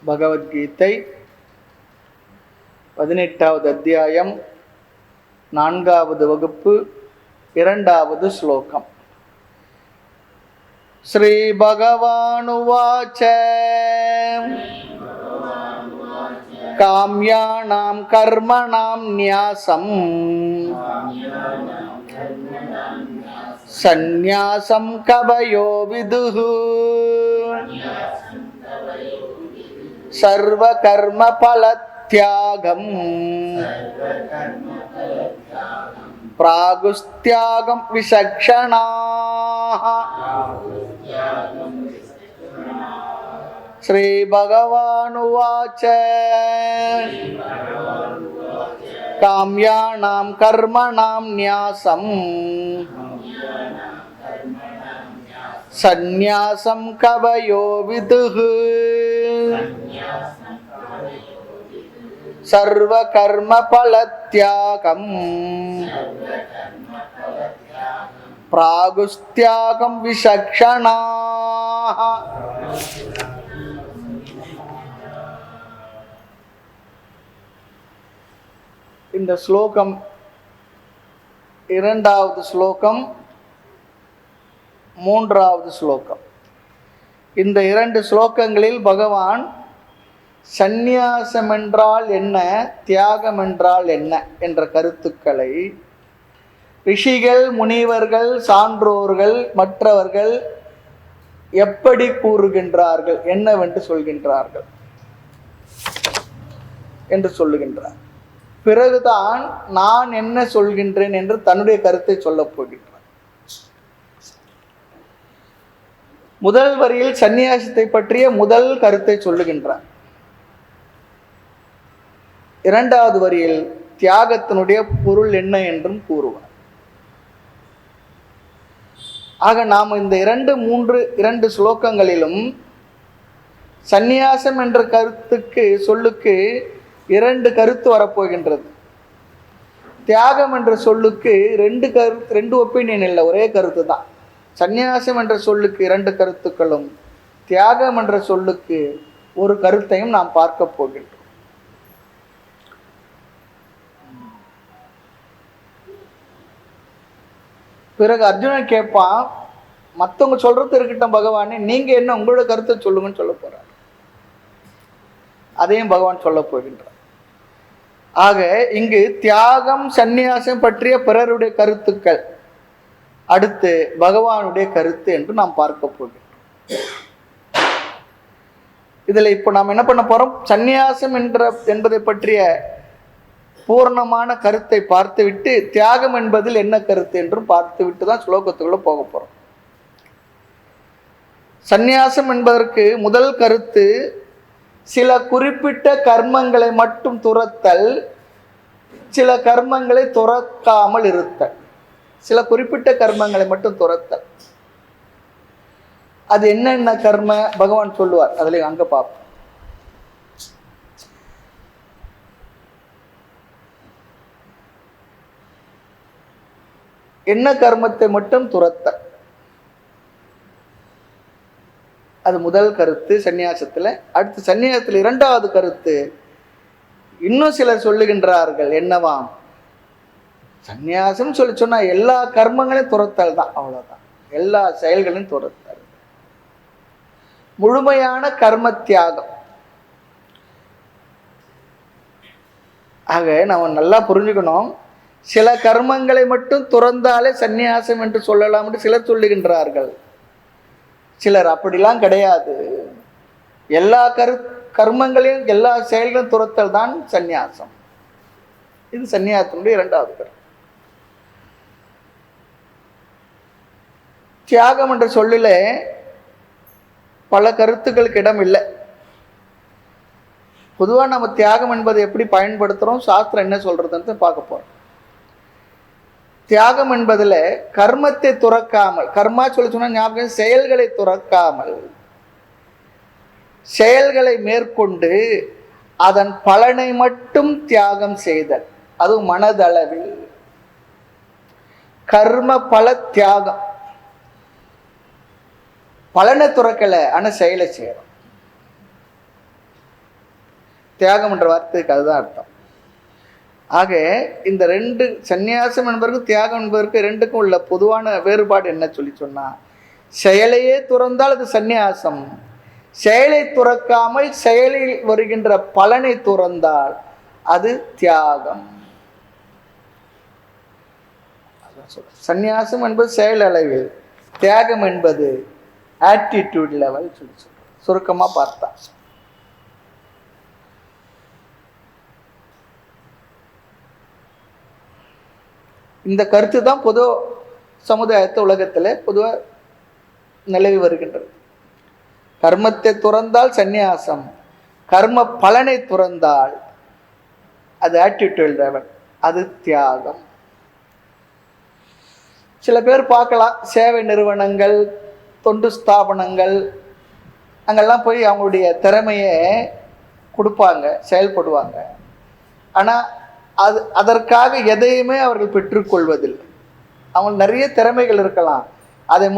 பகவத்கீதை 18வது அத்தியாயம் 4வது வகுப்பு 2வது ஸ்லோகம். ஸ்ரீ பகவானுவாச்ச காம்யானாம் கர்மணாம் ந்யாசம் சந்நியாசம் கவயோ விதுஹு சர்வ கர்ம பலத்யாகம் பிராகுஸ்த்யாகம் விசக்ஷணாஹ. ஸ்ரீ பகவானுவாச்ச காம்யானாம் கர்மணாம் ந்யாசம் சந்நியாசம் கவயோ விதுஹு சர்வ கர்ம பலத்யாகம் பிராகுஸ்த்யாகம் விசக்ஷணாஹ. இந்த ஸ்லோகம் 2வது ஸ்லோகம் 3வது ஸ்லோகம். இந்த 2 ஸ்லோகங்களில் பகவான் சந்நியாசம் என்றால் என்ன, தியாகம் என்றால் என்ன என்ற கருத்துக்களை ரிஷிகள், முனிவர்கள், சான்றோர்கள், மற்றவர்கள் எப்படி கூறுகின்றார்கள், என்னவென்று சொல்கின்றார்கள் என்று சொல்லுகின்றார். பிறகுதான் நான் என்ன சொல்கின்றேன் என்று தன்னுடைய கருத்தை சொல்லப் போகின்றார். முதல் வரியில் சந்நியாசத்தை பற்றிய முதல் கருத்தை சொல்லுகின்றார். 2வது வரியில் தியாகத்தினுடைய பொருள் என்ன என்றும் கூறுவார். ஆக நாம் இந்த 2 ஸ்லோகங்களிலும் சந்நியாசம் என்ற சொல்லுக்கு 2 கருத்து வரப்போகின்றது. தியாகம் என்ற சொல்லுக்கு 2 ஒப்பீனியன் இல்லை, ஒரே கருத்து தான். சந்நியாசம் என்ற சொல்லுக்கு 2 கருத்துக்களும், தியாகம் என்ற சொல்லுக்கு ஒரு கருத்தையும் நாம் பார்க்க போகின்றோம். பிறகு அர்ஜுனன் கேட்பான், மற்றவங்க சொல்றது இருக்கட்டும் பகவானே, நீங்க என்ன உங்களோட கருத்தை சொல்லுங்கன்னு சொல்ல போறார். அதையும் பகவான் சொல்ல போகின்றார். ஆக இங்கு தியாகம் சந்நியாசம் பற்றிய பிறருடைய கருத்துக்கள், அடுத்து பகவானுடைய கருத்து என்று நாம் பார்க்க போகின்றோம். இதுல இப்போ நாம் என்ன பண்ண போறோம், சந்நியாசம் என்பதை பற்றிய பூர்ணமான கருத்தை பார்த்துவிட்டு தியாகம் என்பதில் என்ன கருத்து என்றும் பார்த்துவிட்டு தான் ஸ்லோகத்துக்குள்ள போக போறோம். சந்நியாசம் என்பதற்கு முதல் கருத்து சில குறிப்பிட்ட கர்மங்களை மட்டும் துறத்தல், சில கர்மங்களை துறக்காமல் இருத்தல். சில குறிப்பிட்ட கர்மங்களை மட்டும் துறத்தல். அது என்னென்ன கர்ம பகவான் சொல்லுவார், அதுல அங்க பார்ப்போம். என்ன கர்மத்தை மட்டும் துறத்தல், அது முதல் கருத்து சந்நியாசத்துல. அடுத்து சந்நியாசத்துல 2வது கருத்து, இன்னும் சிலர் சொல்லுகின்றார்கள் என்னவாம், சந்நியாசம் சொன்னா எல்லா கர்மங்களையும் துறத்தல் தான், அவ்வளவுதான். எல்லா செயல்களையும் துறத்தல், முழுமையான கர்ம தியாகம். ஆக நம்ம நல்லா புரிஞ்சுக்கணும், சில கர்மங்களை மட்டும் துறந்தாலே சந்நியாசம் என்று சொல்லலாம் என்று சிலர் சொல்லுகின்றார்கள். சிலர் அப்படிலாம் கிடையாது, எல்லா கர்மங்களையும் எல்லா செயல்களையும் துறத்தல் தான் சந்நியாசம். இது சந்நியாசத்தினுடைய 2வது கருத்து. தியாகம் என்ற சொல்லில பல கருத்துக்களுக்கு இடம் இல்லை. பொதுவாக நம்ம தியாகம் என்பதை எப்படி பயன்படுத்துறோம், சாஸ்திரம் என்ன சொல்றதுன்னு பார்க்க போறோம். தியாகம் என்பதில் கர்மத்தை துறக்காமல், கர்மா சொன்னா ஞாபகம், செயல்களை துறக்காமல் செயல்களை மேற்கொண்டு அதன் பலனை மட்டும் தியாகம் செய்தல், அது மனதளவில் கர்ம பல தியாகம். பலனை துறக்கலை, ஆனால் செயலை செய்யறோம். தியாகம் என்ற வார்த்தைக்கு அதுதான் அர்த்தம். ஆக இந்த ரெண்டு சந்நியாசம் என்பதற்கு தியாகம் என்பதற்கு ரெண்டுக்கும் உள்ள பொதுவான வேறுபாடு என்ன சொல்லி சொன்னா, செயலையே துறந்தால் அது சந்நியாசம், செயலை துறக்காமல் செயலில் வருகின்ற பலனை துறந்தால் அது தியாகம். சந்நியாசம் என்பது செயல் அளவில், தியாகம் என்பது ஆட்டிடியூட் லெவல் சொல்லி சொல்றோம். சுருக்கமா பார்த்தா இந்த கருத்து தான் பொது சமுதாயத்து உலகத்தில் பொதுவாக நிலவி வருகின்றது. கர்மத்தை துறந்தால் சந்நியாசம், கர்ம பலனை துறந்தால் அது ஆட்டிடியூட் லெவல், அது தியாகம். சில பேர் பார்க்கலாம், சேவை நிறுவனங்கள், தொண்டு ஸ்தாபனங்கள், அங்கெல்லாம் போய் அவங்களுடைய திறமையை கொடுப்பாங்க, செயல்படுவாங்க. ஆனால் அதற்காக எதையுமே அவர்கள் பெற்றுக்கொள்வதில்லை. அவங்களுக்கு நிறைய திறமைகள் இருக்கலாம், அதை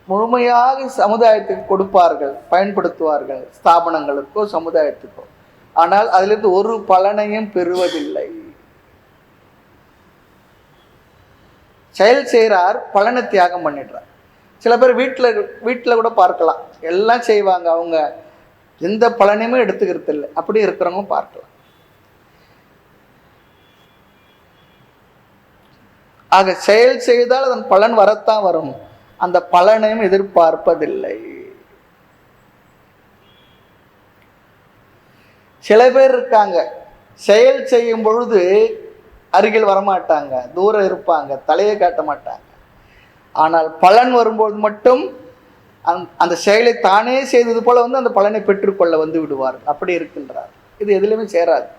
முழுமையாக சமுதாயத்துக்கு கொடுப்பார்கள், பயன்படுத்துவார்கள், ஸ்தாபனங்களுக்கோ சமுதாயத்துக்கோ. ஆனால் அதிலிருந்து ஒரு பலனையும் பெறுவதில்லை. செயல் செய்கிறார், பலனை தியாகம் பண்ணிடுறார். சில பேர் வீட்டில் கூட பார்க்கலாம், எல்லாம் செய்வாங்க, அவங்க எந்த பலனையுமே எடுத்துக்கிறது இல்லை. அப்படி இருக்கிறவங்க பார்க்கலாம். ஆக செயல் செய்தால் அதன் பலன் வரத்தான் வரும், அந்த பலனையும் எதிர்பார்ப்பதில்லை. சில பேர் இருக்காங்க, செயல் செய்யும் பொழுது அருகில் வரமாட்டாங்க, தூரம் இருப்பாங்க, தலையை காட்ட மாட்டாங்க. ஆனால் பலன் வரும்போது மட்டும் அந்த செயலை தானே செய்தது போல அந்த பலனை பெற்றுக்கொள்ள வந்து விடுவார். அப்படி இருக்கின்றார். இது எதிலுமே சேராது.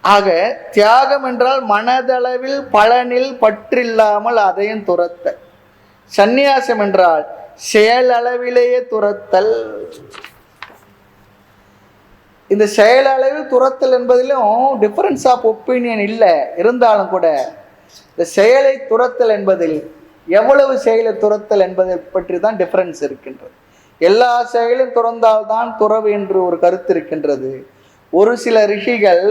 ஆக தியாகம் என்றால் மனதளவில் பலனில் பற்றில்லாமல் அதையும் துரத்த. சந்நியாசம் என்றால் செயலளவிலேயே துரத்தல். இந்த செயலளவில் துரத்தல் என்பதிலும் டிஃபரன்ஸ் ஆஃப் ஒப்பீனியன் இல்லை. இருந்தாலும் கூட இந்த செயலை துரத்தல் என்பதில் எவ்வளவு செயலை துரத்தல் என்பதை பற்றி தான் டிஃபரன்ஸ் இருக்கின்றது. எல்லா செயலும் துறந்தால்தான் துறவு என்று ஒரு கருத்து இருக்கின்றது. ஒரு சில ரிஷிகள்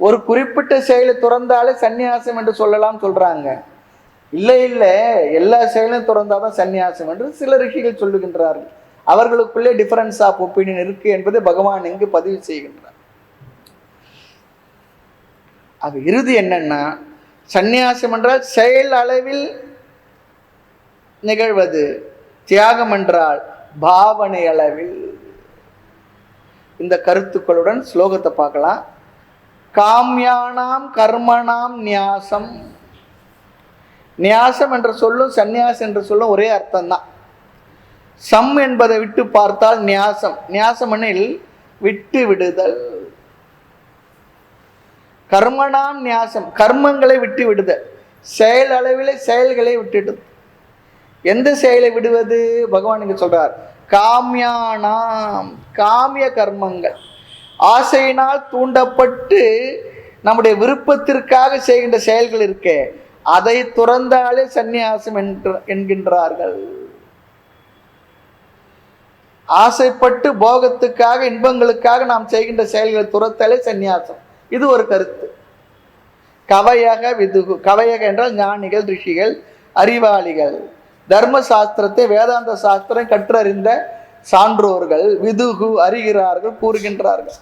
ஒரு குறிப்பிட்ட செயலை துறந்தாலே சந்நியாசம் என்று சொல்லலாம் சொல்றாங்க. இல்லை எல்லா செயலையும் துறந்தாதான் சந்நியாசம் என்று சில ரிஷிகள் சொல்லுகின்றார்கள். அவர்களுக்குள்ளே டிஃபரன்ஸ் ஆஃப் ஒப்பீனியன் இருக்கு என்பதை பகவான் இங்கு பதிவு செய்கின்றார். அது இறுதி என்னன்னா, சந்நியாசம் என்றால் செயல் அளவில் நிகழ்வது, தியாகம் என்றால் பாவனை அளவில். இந்த கருத்துக்களுடன் ஸ்லோகத்தை பார்க்கலாம். காமியானாம் கர்மணாம் நியாசம். நியாசம் என்ற சொல்லும் சந்நியாசம் என்ற சொல்லும் ஒரே அர்த்தம் தான். சம் என்பதை விட்டு பார்த்தால் நியாசம். நியாசம் எனில் விட்டு விடுதல். கர்மணாம் நியாசம், கர்மங்களை விட்டு விடுதல், செயல் அளவிலே செயல்களை விட்டுடுது. எந்த செயலை விடுவது? பகவான் இங்க சொல்றார், காமியானாம், காமிய கர்மங்கள், ஆசையினால் தூண்டப்பட்டு நம்முடைய விருப்பத்திற்காக செய்கின்ற செயல்கள் இருக்கே, அதை துறந்தாலே சந்நியாசம் என்கின்றார்கள். ஆசைப்பட்டு போகத்துக்காக, இன்பங்களுக்காக நாம் செய்கின்ற செயல்களை துறத்தாலே சந்நியாசம். இது ஒரு கருத்து. கவையக விதுகு. கவையக என்றால் ஞானிகள், ரிஷிகள், அறிவாளிகள், தர்ம சாஸ்திரத்தை வேதாந்த சாஸ்திரம் கற்றறிந்த சான்றோர்கள், விதுகு அறிகிறார்கள், கூறுகின்றார்கள்.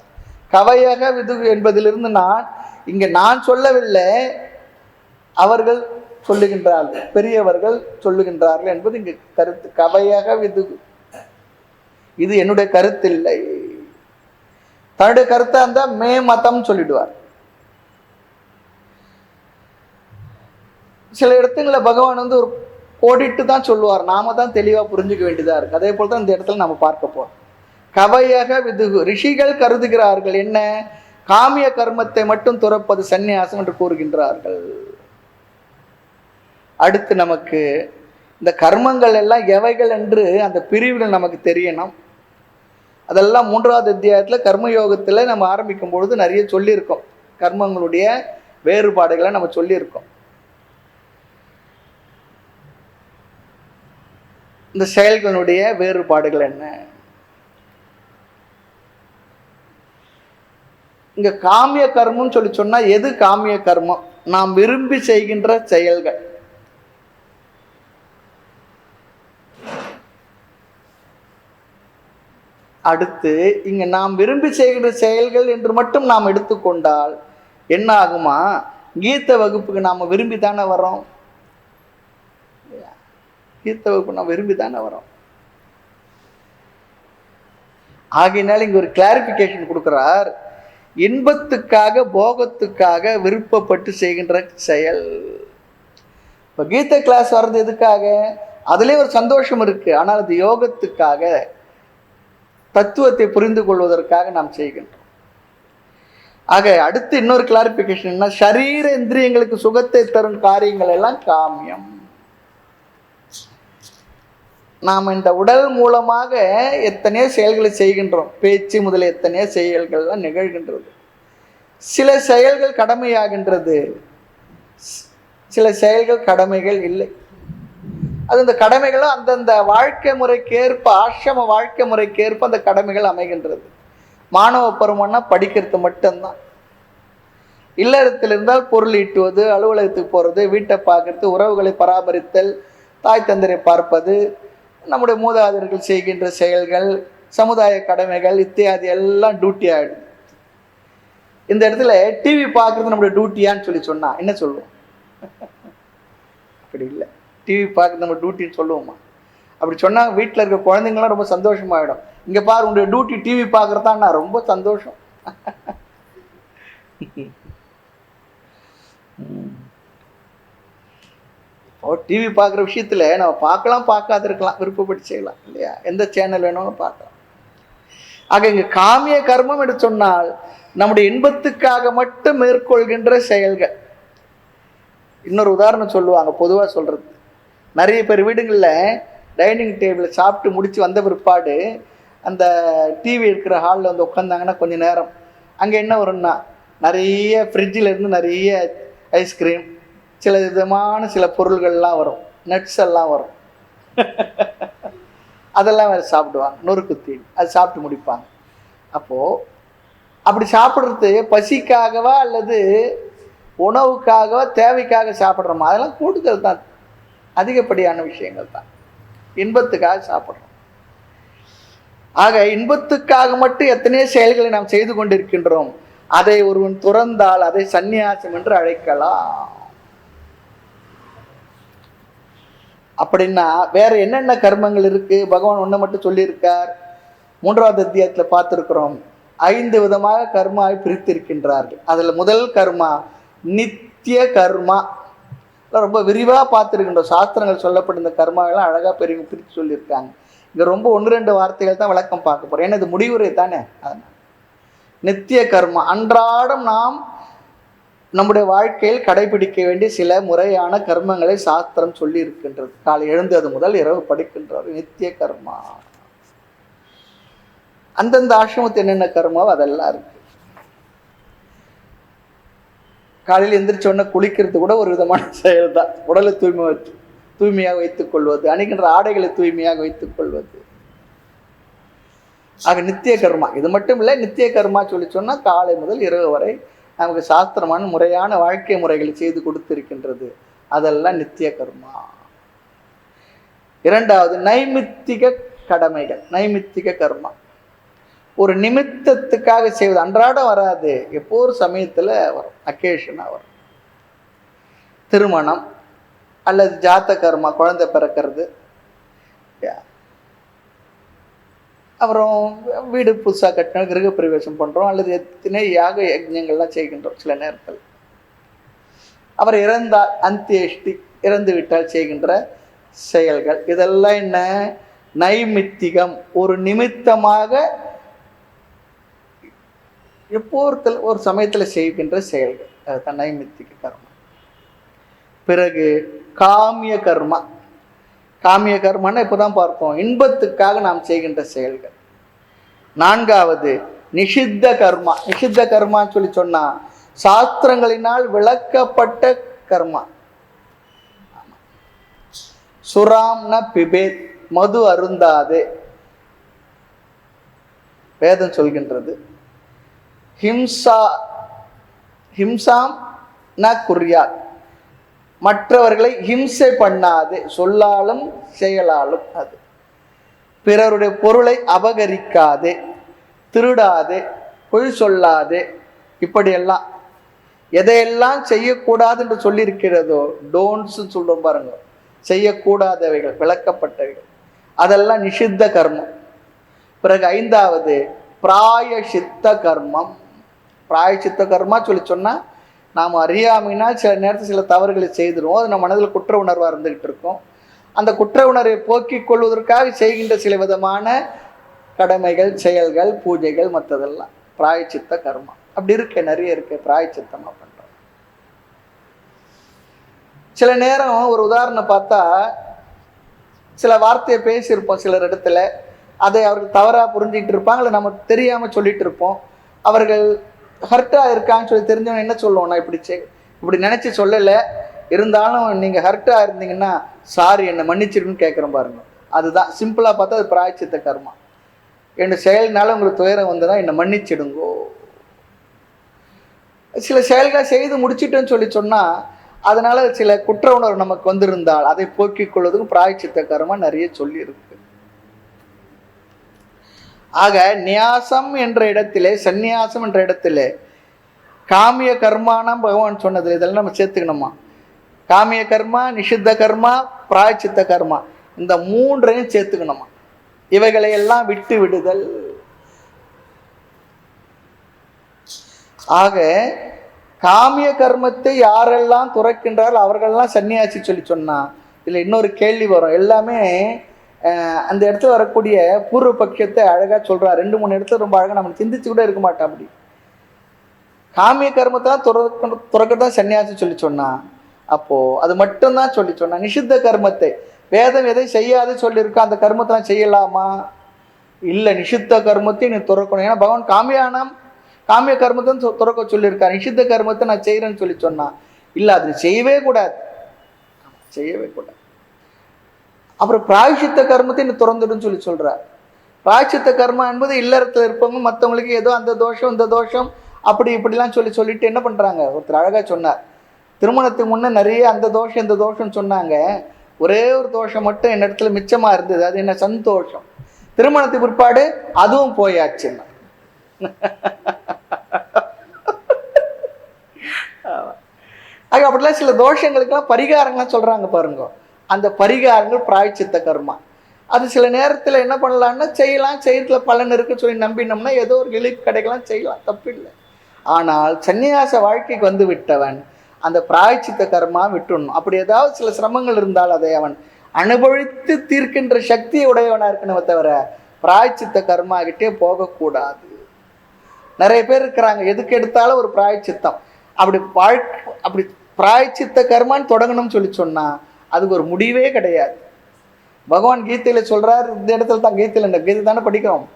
கவையக விதுகு என்பதிலிருந்து நான் சொல்லவில்லை, அவர்கள் சொல்லுகின்றார்கள், பெரியவர்கள் சொல்லுகின்றார்கள் என்பது இங்கு கருத்து. கவையக விதுகு, இது என்னுடைய கருத்து இல்லை. தன்னுடைய கருத்தா இருந்தா மே மதம் சொல்லிடுவார். சில இடத்துல பகவான் ஒரு கோடிட்டு தான் சொல்லுவார், நாம தான் தெளிவா புரிஞ்சுக்க வேண்டியதா இருக்கு. அதே போல தான் இந்த இடத்துல நம்ம பார்க்க போறோம். கவையக விதுகு, ரிஷிகள் கருதுகிறார்கள் என்ன, காமிய கர்மத்தை மட்டும் துறப்பது சந்நியாசம் என்று கூறுகின்றார்கள். அடுத்து நமக்கு இந்த கர்மங்கள் எல்லாம் எவைகள் என்று அந்த பிரிவுகள் நமக்கு தெரியணும். அதெல்லாம் 3வது அத்தியாயத்தில் கர்மயோகத்தில் நம்ம ஆரம்பிக்கும் பொழுது நிறைய சொல்லியிருக்கோம். கர்மங்களுடைய வேறுபாடுகளை நம்ம சொல்லியிருக்கோம். இந்த செயல்களுடைய வேறுபாடுகள் என்ன? இங்க காமிய கர்மம் சொல்லி சொன்னா எது காமிய கர்மம்? நாம் விரும்பி செய்கின்ற செயல்கள். அடுத்து இங்க நாம் விரும்பி செய்கின்ற செயல்கள் என்று மட்டும் நாம் எடுத்துக்கொண்டால் என்ன ஆகுமா? கீத வகுப்புக்கு நாம விரும்பி தானே வரோம். கீத வகுப்பு நாம் விரும்பி தானே வரோம். ஆகையினால இங்க ஒரு கிளாரிபிகேஷன் கொடுக்கிறார். இன்பத்துக்காக போகத்துக்காக விருப்பப்பட்டு செய்கின்ற செயல். இப்ப கீத கிளாஸ் வர்றது எதுக்காக? அதுலயே ஒரு சந்தோஷம் இருக்கு. ஆனால் அது யோகத்துக்காக, தத்துவத்தை புரிந்து கொள்வதற்காக நாம் செய்கின்றோம். ஆக அடுத்து இன்னொரு கிளாரிபிகேஷன் என்ன? சரீர இந்திரியங்களுக்கு சுகத்தை தரும் காரியங்கள் எல்லாம் காமியம். நாம் இந்த உடல் மூலமாக எத்தனையோ செயல்களை செய்கின்றோம். பேச்சு முதல் எத்தனையோ செயல்கள்லாம் நிகழ்கின்றது. சில செயல்கள் கடமையாகின்றது, சில செயல்கள் கடமைகள் இல்லை. அது இந்த கடமைகளும் அந்தந்த வாழ்க்கை முறைக்கேற்ப, ஆசிரம வாழ்க்கை முறைக்கேற்ப அந்த கடமைகள் அமைகின்றது. மாணவ பருவம்னா படிக்கிறது மட்டும்தான். இல்லறத்தில் இருந்தால் பொருள் ஈட்டுவது, அலுவலகத்துக்கு போகிறது, வீட்டை பார்க்கறது, உறவுகளை பராமரித்தல், தாய் தந்தரை பார்ப்பது, நம்முடைய மூதாதையர்கள் செய்கின்ற செயல்கள், சமுதாய கடமைகள் இத்தியாதி எல்லாம் டியூட்டி ஆகிடும். இந்த இடத்துல டிவி பார்க்கறது நம்முடைய டியூட்டியான்னு சொல்லி சொன்னா என்ன சொல்லுவோம்? அப்படி இல்லை. டிவி பார்க்க நம்ம டியூட்டின்னு சொல்லுவோமா? அப்படி சொன்னால் வீட்டில் இருக்க குழந்தைங்களாம் ரொம்ப சந்தோஷமாயிடும். இங்கே பாரு, உங்களுடைய டியூட்டி டிவி பார்க்குறதான். நான் ரொம்ப சந்தோஷம். டிவி பார்க்குற விஷயத்தில் நம்ம பார்க்கலாம், பார்க்காது இருக்கலாம், விருப்பப்பட்டு செய்யலாம் இல்லையா? எந்த சேனல் வேணும்னு பார்க்கலாம். ஆக இங்கே காமிய கர்மம் என்று சொன்னால் நம்முடைய இன்பத்துக்காக மட்டும் மேற்கொள்கின்ற செயல்கள். இன்னொரு உதாரணம் சொல்லுவாங்க, பொதுவாக சொல்கிறது. நிறைய பேர் வீடுகளில் டைனிங் டேபிளில் சாப்பிட்டு முடித்து வந்த பிற்பாடு அந்த டிவி இருக்கிற ஹாலில் வந்து உட்காந்தாங்கன்னா கொஞ்சம் நேரம் அங்கே என்ன வரும்னா நிறைய ஃப்ரிட்ஜில் இருந்து நிறைய ஐஸ்கிரீம், சில விதமான சில பொருள்கள்லாம் வரும், நட்ஸ் எல்லாம் வரும். அதெல்லாம் வேறு சாப்பிடுவாங்க, நொறுக்கு தீனி, அது சாப்பிட்டு முடிப்பாங்க. அப்போது அப்படி சாப்பிட்றது பசிக்காகவா அல்லது உணவுக்காகவா தேவைக்காக சாப்பிட்றோமா? அதெல்லாம் கூடுதல் தான், அதிகப்படியான விஷயங்கள் தான். இன்பத்துக்காக சாப்பிட்றோம். ஆக இன்பத்துக்காக மட்டும் எத்தனையோ செயல்களை நாம் செய்து கொண்டிருக்கின்றோம். அதை ஒருவன் துறந்தால் அதை சந்நியாசம் என்று அழைக்கலாம். அப்படின்னா வேற என்னென்ன கர்மங்கள் இருக்கு? பகவான் ஒன்றை மட்டும் சொல்லியிருக்கார். 3வது அத்தியாயத்தில் பார்த்துருக்கிறோம். 5 விதமாக கர்மாவை பிரித்திருக்கின்றார்கள். அதில் முதல் கர்மா நித்திய கர்மா. ரொம்ப விரிவாக பார்த்துருக்கின்றோம். சாஸ்திரங்கள் சொல்லப்பட்ட இந்த கர்மாவெல்லாம் அழகாக பிரித்து சொல்லியிருக்காங்க. இங்கே ரொம்ப 1-2 வார்த்தைகள் தான் விளக்கம் பார்க்க போகிறோம். ஏன்னா இது முடிவுரை தானே. அதனால் நித்திய கர்மா அன்றாடம் நாம் நம்முடைய வாழ்க்கையில் கடைபிடிக்க வேண்டிய சில முறையான கர்மங்களை சாஸ்திரம் சொல்லி இருக்கின்றது. காலை எழுந்தது முதல் இரவு படுக்கின்றார் நித்திய கர்மா. அந்தந்த ஆசிரமத்து என்னென்ன கர்மாவோ அதெல்லாம் இருக்கு. காலையில் எந்திரிச்சோடனே குளிக்கிறது கூட ஒரு விதமான செயல் தான். உடலை தூய்மையாக வைத்துக் கொள்வது, அணிகின்ற ஆடைகளை தூய்மையாக வைத்துக் கொள்வது. ஆக நித்திய கர்மா இது மட்டும் இல்லை. நித்திய கர்மா சொல்லி சொன்னால் காலை முதல் இரவு வரை நமக்கு சாஸ்திரமான முறையான வாழ்க்கை முறைகளை செய்து கொடுத்திருக்கின்றது. அதெல்லாம் நித்திய கர்மா. 2வது நைமித்திக கடமைகள், நைமித்திக கர்மா. ஒரு நிமித்தத்துக்காக செய்வது, அன்றாடம் வராது, எப்போ ஒரு சமயத்தில் வரும், அக்கேஷனாக வரும். திருமணம் அல்லது ஜாத்த கர்மா, குழந்தை பிறக்கிறது, அப்புறம் வீடு புதுசாக கட்டின கிரக பிரவேசம் பண்ணுறோம், அல்லது எத்தனை யாக யஜ்ஞங்கள்லாம் செய்கின்றோம். சில நேரத்தில் அவர் இறந்தால் அந்தியேஷ்டி, இறந்து விட்டால் செய்கின்ற செயல்கள். இதெல்லாம் என்ன? நைமித்திகம், ஒரு நிமித்தமாக எப்போ ஒரு சமயத்தில் செய்கின்ற செயல்கள். அதுதான் நைமித்திக கர்மா. பிறகு காமிய கர்மா. காமிய கர்மான்னு இப்போதான் பார்த்தோம், இன்பத்துக்காக நாம் செய்கின்ற செயல்கள். 4வது நிஷித்த கர்மா. நிஷித்த கர்மான்னு சொல்லி சொன்னா சாஸ்திரங்களினால் விளக்கப்பட்ட கர்மா. சுராம் ந பிபேத், மது அருந்தாது வேதம் சொல்கின்றது. ஹிம்சா ஹிம்சாம் ந குர்யாத், மற்றவர்களை ஹிம்சை பண்ணாது, சொல்லாலும் செயலாலும். அது பிறருடைய பொருளை அபகரிக்காது, திருடாது, பொய் சொல்லாது, இப்படியெல்லாம் எதையெல்லாம் செய்யக்கூடாது என்று சொல்லியிருக்கிறதோ, டோன்ட்ஸ் சொல்றோம் பாருங்க, செய்யக்கூடாதவைகள், விளக்கப்பட்டவைகள், அதெல்லாம் நிஷித்த கர்மம். பிறகு ஐந்தாவது பிராயசித்த கர்மம். பிராயசித்த கர்மா சொல்லி சொன்னால் நாம் அறியாமைனா சில நேரத்தில் சில தவறுகளை செய்திருவோம், அது நம்ம மனதில் குற்ற உணர்வாக இருந்துகிட்டு இருக்கோம். அந்த குற்ற உணர்வை போக்கிக் கொள்வதற்காக செய்கின்ற சில விதமான கடமைகள், செயல்கள், பூஜைகள், மற்றதெல்லாம் பிராயச்சித்த கர்மா. அப்படி இருக்க நிறைய இருக்கு பிராயச்சித்தமாக பண்ணுறோம். சில நேரம் ஒரு உதாரணம் பார்த்தா, சில வார்த்தையை பேசியிருப்போம் சிலர் இடத்துல, அதை அவர்கள் தவறாக புரிஞ்சிக்கிட்டு இருப்பாங்க, இல்லை நம்ம தெரியாமல் சொல்லிட்டு இருப்போம். அவர்கள் ஹர்ட்டாக இருக்கான்னு சொல்லி தெரிஞ்சவங்க என்ன சொல்லுவோம்னா, இப்படி நினச்சி சொல்லலை, இருந்தாலும் நீங்கள் ஹர்ட்டாக இருந்தீங்கன்னா சாரி என்னை மன்னிச்சிருக்குன்னு கேட்குறோம் பாருங்க. அதுதான் சிம்பிளாக பார்த்தா அது பிராயச்சித்த கர்மா. என் செயல்னால உங்களுக்கு துயரம் வந்ததுன்னா என்னை மன்னிச்சிடுங்கோ. சில செயல்களை செய்து முடிச்சிட்டேன்னு சொல்லி சொன்னால் அதனால சில குற்ற உணர்வு நமக்கு வந்திருந்தால் அதை போக்கிக் கொள்வதுக்கும் பிராயச்சித்த கர்மா நிறைய சொல்லி இருக்கு. ஆக நியாசம் என்ற இடத்திலே, சந்நியாசம் என்ற இடத்திலே காமிய கர்மானம் பகவான் சொன்னதில் இதெல்லாம் நம்ம சேர்த்துக்கணுமா. காமிய கர்மா, நிஷித்த கர்மா, பிராயச்சித்த கர்மா, இந்த மூன்றையும் சேர்த்துக்கணுமா. இவைகளை எல்லாம் விட்டு விடுதல். ஆக காமிய கர்மத்தை யாரெல்லாம் துறக்கின்றார்கள் அவர்கள்லாம் சன்னியாசி சொல்லி சொன்னா இதில் இன்னொரு கேள்வி வரும். எல்லாமே அந்த இடத்துல வரக்கூடிய பூர்வ பட்சத்தை அழகாக சொல்கிறார். 2-3 இடத்துல ரொம்ப அழகாக நம்ம சிந்திச்சு கூட இருக்க மாட்டோம். அப்படி காமிய கர்மத்தான் துறக்கத்தான் சன்னியாசி சொல்லி சொன்னா, அப்போது அது மட்டும்தான் சொல்லி சொன்னா. நிஷித்த கர்மத்தை வேதம் எதை செய்யாது சொல்லியிருக்கோ அந்த கர்மத்தெல்லாம் செய்யலாமா? இல்லை, நிஷித்த கர்மத்தை நீ துறக்கணும். ஏன்னா பகவான் காமிய கர்மத்தை துறக்க சொல்லியிருக்காரு. நிஷித்த கர்மத்தை நான் செய்கிறேன்னு சொல்லி சொன்னா, இல்லை அது செய்யவே கூடாது, செய்யவே கூடாது. அப்புறம் பிராயச்சித்த கர்மத்தை நீ துறந்துடுன்னு சொல்லி சொல்கிறார். பிராயச்சித்த கர்மா என்பது இல்லறத்தில் இருப்பவங்க மற்றவங்களுக்கு ஏதோ அந்த தோஷம் இந்த தோஷம் அப்படி இப்படிலாம் சொல்லிட்டு என்ன பண்ணுறாங்க. ஒருத்தர் அழகாக சொன்னார், திருமணத்துக்கு முன்னே நிறைய அந்த தோஷம் இந்த தோஷம் சொன்னாங்க, ஒரே ஒரு தோஷம் மட்டும் என் இடத்துல மிச்சமாக இருந்தது, அது என்ன சந்தோஷம். திருமணத்துக்கு பிற்பாடு அதுவும் போயாச்சுன்னா. ஆக அப்படிலாம் சில தோஷங்களுக்கெல்லாம் பரிகாரங்கள்லாம் சொல்கிறாங்க பாருங்க. அந்த பரிகாரங்கள் பிராயச்சித்த கர்மா. அது சில நேரத்தில் என்ன பண்ணலான்னா செய்யலாம், செய்யறதுல பலன் இருக்குன்னு சொல்லி நம்பினோம்னா ஏதோ ஒரு ரிலீஃப் கிடைக்கலாம், செய்யலாம், தப்பில்லை. ஆனால் சன்னியாச வாழ்க்கைக்கு வந்து விட்டவன் அந்த பிராயச்சித்த கர்மா விட்டுடணும். அப்படி ஏதாவது சில சிரமங்கள் இருந்தால் அதை அவன் அனுபவித்து தீர்க்கின்ற சக்தியை உடையவனாக இருக்கணுமே தவிர பிராயச்சித்த கர்மா கிட்டே போகக்கூடாது. நிறைய பேர் இருக்கிறாங்க, எதுக்கு எடுத்தாலும் ஒரு பிராயச்சித்தம். அப்படி பிராயச்சித்த கர்மான்னு தொடங்கணும்னு சொல்லி சொன்னா அதுக்கு ஒரு முடிவே கிடையாது. பகவான் கீதையில சொல்றார், இந்த இடத்துல தான் கீதை தானே படிக்கிறோம்,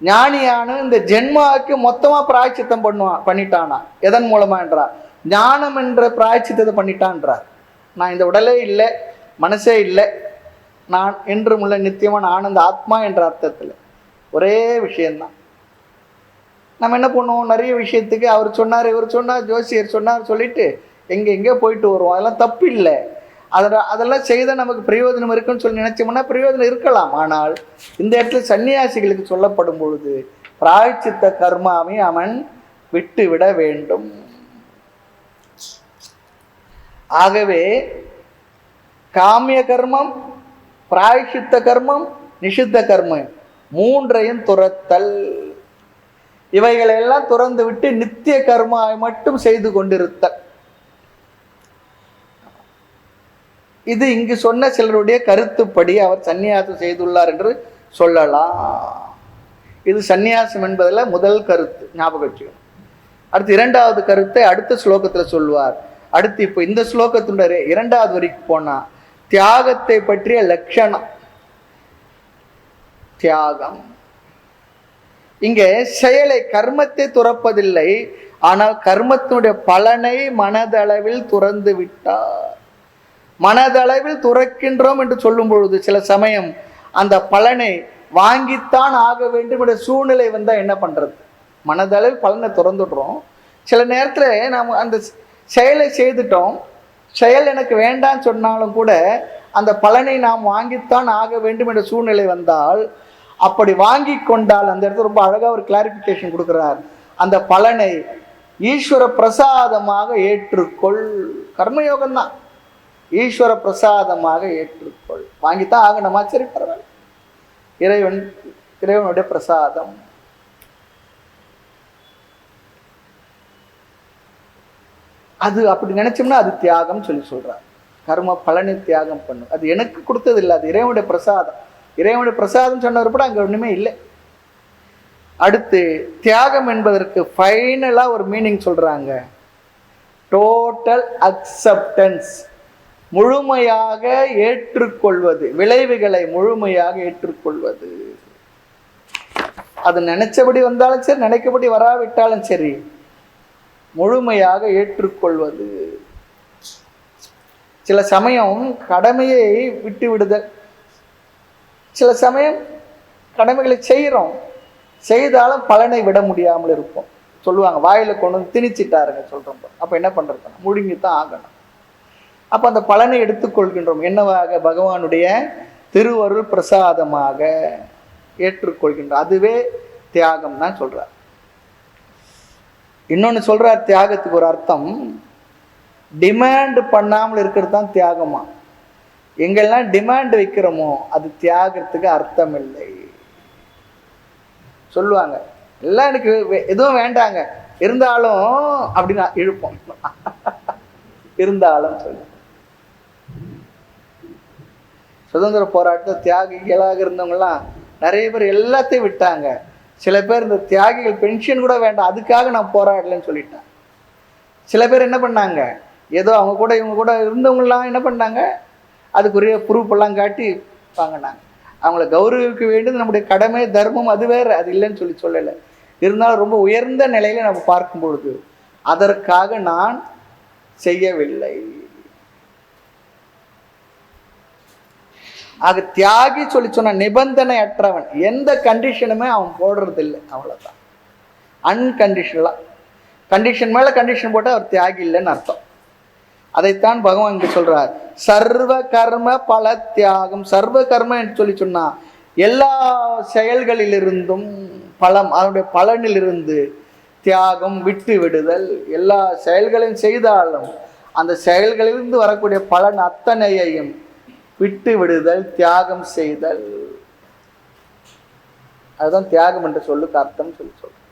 ஞானியான இந்த ஜென்மாவுக்கு மொத்தமா பிராயச்சித்தம் பண்ணிட்டானா. எதன் மூலமா என்றார், ஞானம் என்ற பிராயச்சித்தத்தை பண்ணிட்டான்றார். நான் இந்த உடலே இல்லை, மனசே இல்லை, நான் என்றும் உள்ள நித்தியமான ஆனந்த ஆத்மா என்ற அர்த்தத்தில் ஒரே விஷயம்தான். நம்ம என்ன பண்ணுவோம், நிறைய விஷயத்துக்கு அவர் சொன்னார், இவர் சொன்னார், ஜோசியர் சொன்னார் சொல்லிட்டு எங்கே போயிட்டு வருவோம். அதெல்லாம் தப்பு இல்லை. அதெல்லாம் செய்தால் நமக்கு பிரயோஜனம் இருக்குன்னு சொல்லி நினைச்சோம்னா பிரயோஜனம் இருக்கலாம். ஆனால் இந்த இடத்துல சன்னியாசிகளுக்கு சொல்லப்படும் பொழுது பிராயச்சித்த கர்மாவை அவன் விட்டு விட வேண்டும். ஆகவே காமிய கர்மம், பிராயச்சித்த கர்மம், நிஷித்த கர்மம் மூன்றையும் துறத்தல். இவைகளெல்லாம் துறந்து விட்டு நித்திய கர்மாவை மட்டும் செய்து கொண்டிருத்தல். இது இங்கு சொன்ன சிலருடைய கருத்துப்படி அவர் சந்நியாசம் செய்துள்ளார் என்று சொல்லலாம். இது சந்நியாசம் என்பதில் முதல் கருத்து, ஞாபகம் வச்சுக்கணும். அடுத்து இரண்டாவது கருத்தை அடுத்த ஸ்லோகத்தில் சொல்வார். அடுத்து இப்போ இந்த ஸ்லோகத்தினுடைய 2வது வரைக்கு போனா தியாகத்தை பற்றிய லட்சணம். தியாகம் இங்கே செயலை, கர்மத்தை துறப்பதில்லை, ஆனால் கர்மத்தினுடைய பலனை மனதளவில் துறந்து விட்டார். மனதளவில் துறக்கின்றோம் என்று சொல்லும் பொழுது சில சமயம் அந்த பலனை வாங்கித்தான் ஆக வேண்டும் என்ற சூழ்நிலை வந்தால் என்ன பண்றது? மனதளவில் பலனை திறந்துடுறோம். சில நேரத்தில் நாம் அந்த செயலை செய்துட்டோம், செயல் எனக்கு வேண்டான்னு சொன்னாலும் கூட அந்த பலனை நாம் வாங்கித்தான் ஆக வேண்டும் என்ற சூழ்நிலை வந்தால், அப்படி வாங்கி கொண்டால் அந்த இடத்துல ரொம்ப அழகாக ஒரு கிளாரிஃபிகேஷன் கொடுக்குறார். அந்த பலனை ஈஸ்வர பிரசாதமாக ஏற்றுக்கொள். கர்மயோகம்தான், ஈஸ்வர பிரசாதமாக ஏற்றுக்கொள். வாங்கித்தான் ஆகணுமா, சரி பரவாயில்ல, இறைவனுடைய பிரசாதம். அது அப்படி நினைச்சோம்னா அது தியாகம் சொல்லி சொல்றார். கர்ம பலனை தியாகம் பண்ணும். அது எனக்கு கொடுத்தது இல்லை, அது இறைவனுடைய பிரசாதம். இறைவனுடைய பிரசாதம் சொன்னவர் கூட அங்கே ஒன்றுமே இல்லை. அடுத்து தியாகம் என்பதற்கு ஃபைனலாக ஒரு மீனிங் சொல்றாங்க, டோட்டல் அக்செப்டன்ஸ், முழுமையாக ஏற்றுக்கொள்வது, விளைவுகளை முழுமையாக ஏற்றுக்கொள்வது. அது நினைச்சபடி வந்தாலும் சரி, நினைக்கபடி வராவிட்டாலும் சரி, முழுமையாக ஏற்றுக்கொள்வது. சில சமயம் கடமையை விட்டு விடுதல், சில சமயம் கடமைகளை செய்கிறோம், செய்தாலும் பலனை விட முடியாமல் இருப்போம். சொல்லுவாங்க, வாயில கொண்டு வந்து திணிச்சிட்டாருங்க சொல்றோம். அப்போ என்ன பண்றது, முழுங்கித்தான் ஆகணும். அப்போ அந்த பலனை எடுத்துக்கொள்கின்றோம். என்னவாக, பகவானுடைய திருவருள் பிரசாதமாக ஏற்றுக்கொள்கின்றோம். அதுவே தியாகம் தான் சொல்றார். இன்னொன்று சொல்றார், தியாகத்துக்கு ஒரு அர்த்தம், டிமாண்ட் பண்ணாமல் இருக்கிறது தான் தியாகமா. எங்கெல்லாம் டிமாண்ட் வைக்கிறோமோ அது தியாகத்துக்கு அர்த்தம் இல்லை. சொல்லுவாங்க, எல்லாம் எனக்கு எதுவும் வேண்டாங்க, இருந்தாலும் அப்படின்னா இழுப்போம். இருந்தாலும் சொல்லு, சுதந்திர போராட்டத்தில் தியாகிகளாக இருந்தவங்கலாம் நிறைய பேர் எல்லாத்தையும் விட்டாங்க. சில பேர் இந்த தியாகிகள் பென்ஷன் கூட வேண்டாம், அதுக்காக நான் போராடலன்னு சொல்லிட்டேன். சில பேர் என்ன பண்ணாங்க, ஏதோ அவங்க கூட இவங்க கூட இருந்தவங்கலாம் என்ன பண்ணாங்க, அதுக்குரிய ப்ரூஃப் எல்லாம் காட்டி வாங்கினாங்க. அவங்கள கௌரவிக்க வேண்டியது நம்முடைய கடமை, தர்மம், அது வேறு, அது இல்லைன்னு சொல்லலை. இருந்தாலும் ரொம்ப உயர்ந்த நிலையில நம்ம பார்க்கும் பொழுது அதற்காக நான் செய்யவில்லை. ஆக தியாகி சொல்லி சொன்ன நிபந்தனை அற்றவன், எந்த கண்டிஷனுமே அவன் போடுறது இல்லை, அவ்வளவுதான். அன்கண்டிஷனலா, கண்டிஷன் மேல கண்டிஷன் போட்டு அவர் தியாகி இல்லைன்னு அர்த்தம். அதைத்தான் பகவான் இங்கு சொல்றார், சர்வ கர்ம பல தியாகம். சர்வ கர்ம என்று சொல்லி சொன்னா எல்லா செயல்களிலிருந்தும் பலம், அதனுடைய பலனிலிருந்து தியாகம், விட்டு விடுதல். எல்லா செயல்களையும் செய்தாலும் அந்த செயல்களிலிருந்து வரக்கூடிய பலன் அத்தனையையும் விட்டு விடுதல், தியாகம் செய்தல். அதுதான் தியாகம் என்ற சொல்லுக்கு அர்த்தம் சொல்லி சொல்றேன்.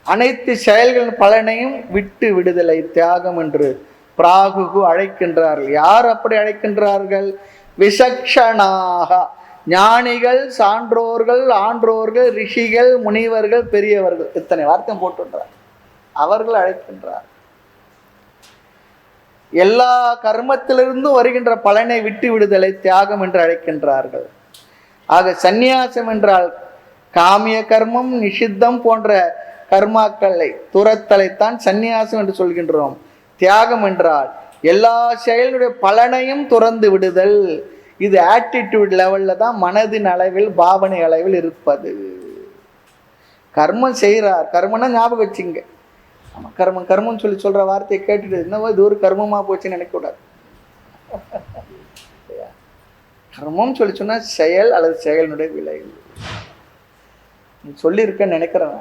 அனைத்து செயல்களின் பலனையும் விட்டு விடுதலை தியாகம் என்று பிராகு அழைக்கின்றார்கள். யார் அப்படி அழைக்கின்றார்கள்? விசக்ஷணாக, ஞானிகள், சான்றோர்கள், ஆன்றோர்கள், ரிஷிகள், முனிவர்கள், பெரியவர்கள், இத்தனை வார்த்தை போட்டுன்றார். அவர்கள் அழைக்கின்றார். எல்லா கர்மத்திலிருந்தும் வருகின்ற பலனை விட்டு விடுதலை தியாகம் என்று அழைக்கின்றார்கள். ஆக சந்நியாசம் என்றால் காமிய கர்மம், நிஷித்தம் போன்ற கர்மாக்களை துரத்தலைத்தான் சந்நியாசம் என்று சொல்கின்றோம். தியாகம் என்றால் எல்லா செயலுடைய பலனையும் துறந்து விடுதல். இது ஆட்டிடியூட் லெவல்ல தான், மனதின் அளவில், பாவனை அளவில் இருப்பது. கர்மம் செய்கிறார், கர்மம்னா ஞாபகம் வச்சுங்க. ஆமாம், கர்மம் கர்மம்னு சொல்லி சொல்ற வார்த்தையை கேட்டுட்டு என்னவோ இது ஒரு கர்மமா போச்சுன்னு நினைக்கக்கூடாது. கர்மம் சொல்லி சொன்னா செயல் அல்லது செயலினுடைய விளைவு. சொல்லியிருக்கேன்னு நினைக்கிறேன்.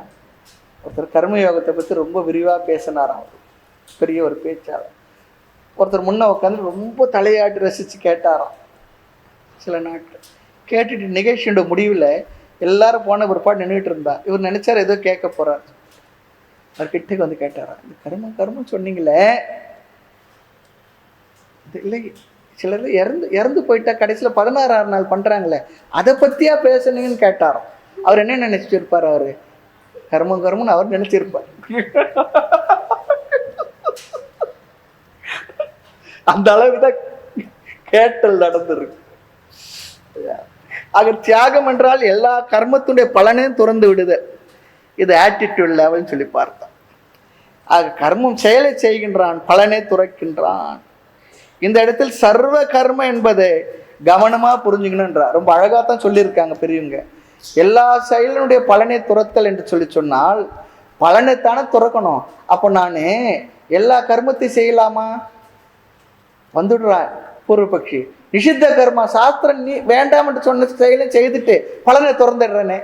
ஒருத்தர் கர்மயோகத்தை பற்றி ரொம்ப விரிவாக பேசினாராம், அவர் பெரிய ஒரு பேச்சாளர். ஒருத்தர் முன்ன உட்காந்து ரொம்ப தலையாட்டி ரசித்து கேட்டாராம். சில நாட்கள் கேட்டுட்டு நிகழ்ச்சியோட முடிவில் எல்லாரும் போன பிற்பாடு நின்றுட்டு இருந்தா. இவர் நினைச்சார் ஏதோ கேட்க போறார். அவர் கிட்டக்கு வந்து கேட்டாரா, இந்த கர்மம் கர்மம் சொன்னீங்களே, இல்லை சிலர் இறந்து போயிட்டா கடைசியில் 16ஆம் நாள் பண்றாங்களே, அதை பத்தியா பேசுனீங்கன்னு கேட்டாராம். அவர் என்ன நினைச்சிருப்பார்? அவரு கர்மம் கர்மம்னு அவர் நினைச்சிருப்பார். அந்த அளவுக்கு தான் கேட்டல் நடந்திருக்கு. ஆக தியாகம் என்றால் எல்லா கர்மத்துடைய பலனையும் துறந்து விடுதல். இது ஆட்டிடியூட் லெவல்னு சொல்லி பார்த்தோம். ஆக கர்மம் செயலை செய்கின்றான், பலனை துறக்கின்றான். இந்த இடத்தில் சர்வ கர்ம என்பதை கவனமா புரிஞ்சுக்கணுன்றார். ரொம்ப அழகாத்தான் சொல்லியிருக்காங்க பெரியவங்க. எல்லா செயலினுடைய பலனை துரத்தல் என்று சொல்லி சொன்னால் பலனைத்தானே துறக்கணும். அப்போ நான் எல்லா கர்மத்தையும் செய்யலாமா? வந்துடுறான் பூர்வபக்ஷி. நிஷித்த கர்மா சாஸ்திரம் நீ வேண்டாம் என்று சொன்ன செயலை செய்துட்டு பலனை துறந்துடுறேனே,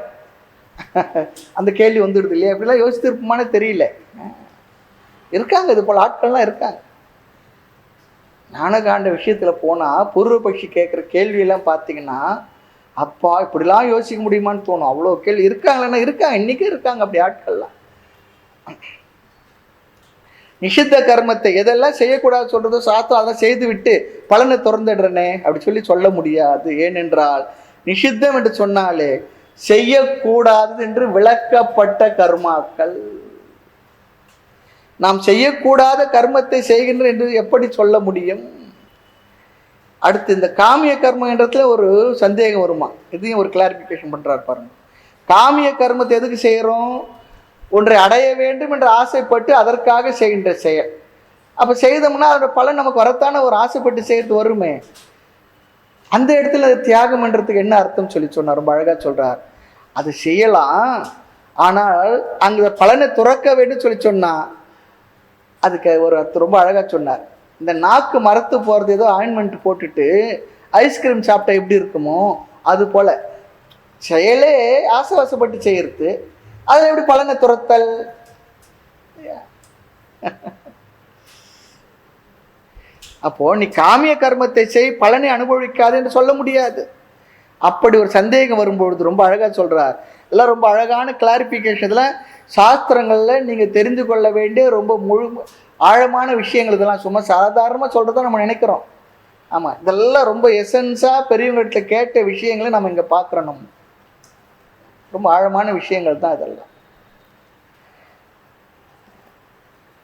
அந்த கேள்வி வந்துடுது இல்லையா? அப்படிலாம் யோசித்திருப்போமானே தெரியல. இருக்காங்க, இது போல ஆட்கள்லாம் இருக்காங்க. ஞானகாண்ட விஷயத்தில் போனால் பூர்வபக்ஷி கேட்குற கேள்வியெல்லாம் பார்த்தீங்கன்னா, அப்பா இப்படிலாம் யோசிக்க முடியுமான்னு தோணும். அவ்வளோ கேள்வி இருக்காங்களேன்னா இருக்காங்க, இன்றைக்கே இருக்காங்க அப்படி ஆட்கள்லாம். நிஷித்த கர்மத்தை எதெல்லாம் செய்யக்கூடாது சொல்கிறதோ சாஸ்திரம் அதெல்லாம் செய்து விட்டு பலனை திறந்துடுறனே அப்படி சொல்ல முடியாது. ஏனென்றால் நிஷித்தம் என்று சொன்னாலே செய்யக்கூடாது என்று விளக்கப்பட்ட கர்மாக்கள். நாம் செய்யக்கூடாத கர்மத்தை செய்கின்ற என்று எப்படி சொல்ல முடியும்? அடுத்து இந்த காமிய கர்மம் என்றதுல ஒரு சந்தேகம் வருமா? இதையும் ஒரு கிளாரிஃபிகேஷன் பண்றாரு பாருங்க. காமிய கர்மத்தை எதுக்கு செய்கிறோம்? ஒன்றை அடைய வேண்டும் என்று ஆசைப்பட்டு அதற்காக செய்கின்ற செயல். அப்போ செய்தோம்னா அதோட பலன் நமக்கு வரத்தான ஒரு ஆசைப்பட்டு செய்யறது வருமே. அந்த இடத்துல அது தியாகம் பண்ணுறதுக்கு என்ன அர்த்தம் சொல்லி சொன்னார், ரொம்ப அழகாக சொல்றார். அது செய்யலாம், ஆனால் அங்கே பலனை துறக்க வேண்டும் சொல்லி சொன்னா அதுக்கு ஒரு அர்த்தம் ரொம்ப அழகாக சொன்னார். இந்த நாக்கு மரத்து போகிறது ஏதோ ஆயின்மெண்ட் போட்டுட்டு ஐஸ்கிரீம் சாப்பிட்டா எப்படி இருக்குமோ அது போல செயலே ஆசைவாசப்பட்டு செய்யறது, அதில் எப்படி பலனை துரத்தல்? அப்போ நீ காமிய கர்மத்தை செய், பலனை அனுபவிக்காது என்று சொல்ல முடியாது. அப்படி ஒரு சந்தேகம் வரும்பொழுது ரொம்ப அழகா சொல்றார். எல்லாம் ரொம்ப அழகான கிளாரிஃபிகேஷன்ல சாஸ்திரங்கள்ல நீங்க தெரிந்து கொள்ள வேண்டிய ரொம்ப ஆழமான விஷயங்கள். இதெல்லாம் சும்மா சாதாரணமா சொல்றதா நம்ம நினைக்கிறோம். ஆமா, இதெல்லாம் ரொம்ப எசன்ஸா பெரியவங்கள்ட்ட கேட்ட விஷயங்களை நம்ம இங்க பார்க்கிறோம். நம்ம ரொம்ப ஆழமான விஷயங்கள் தான் இதெல்லாம்.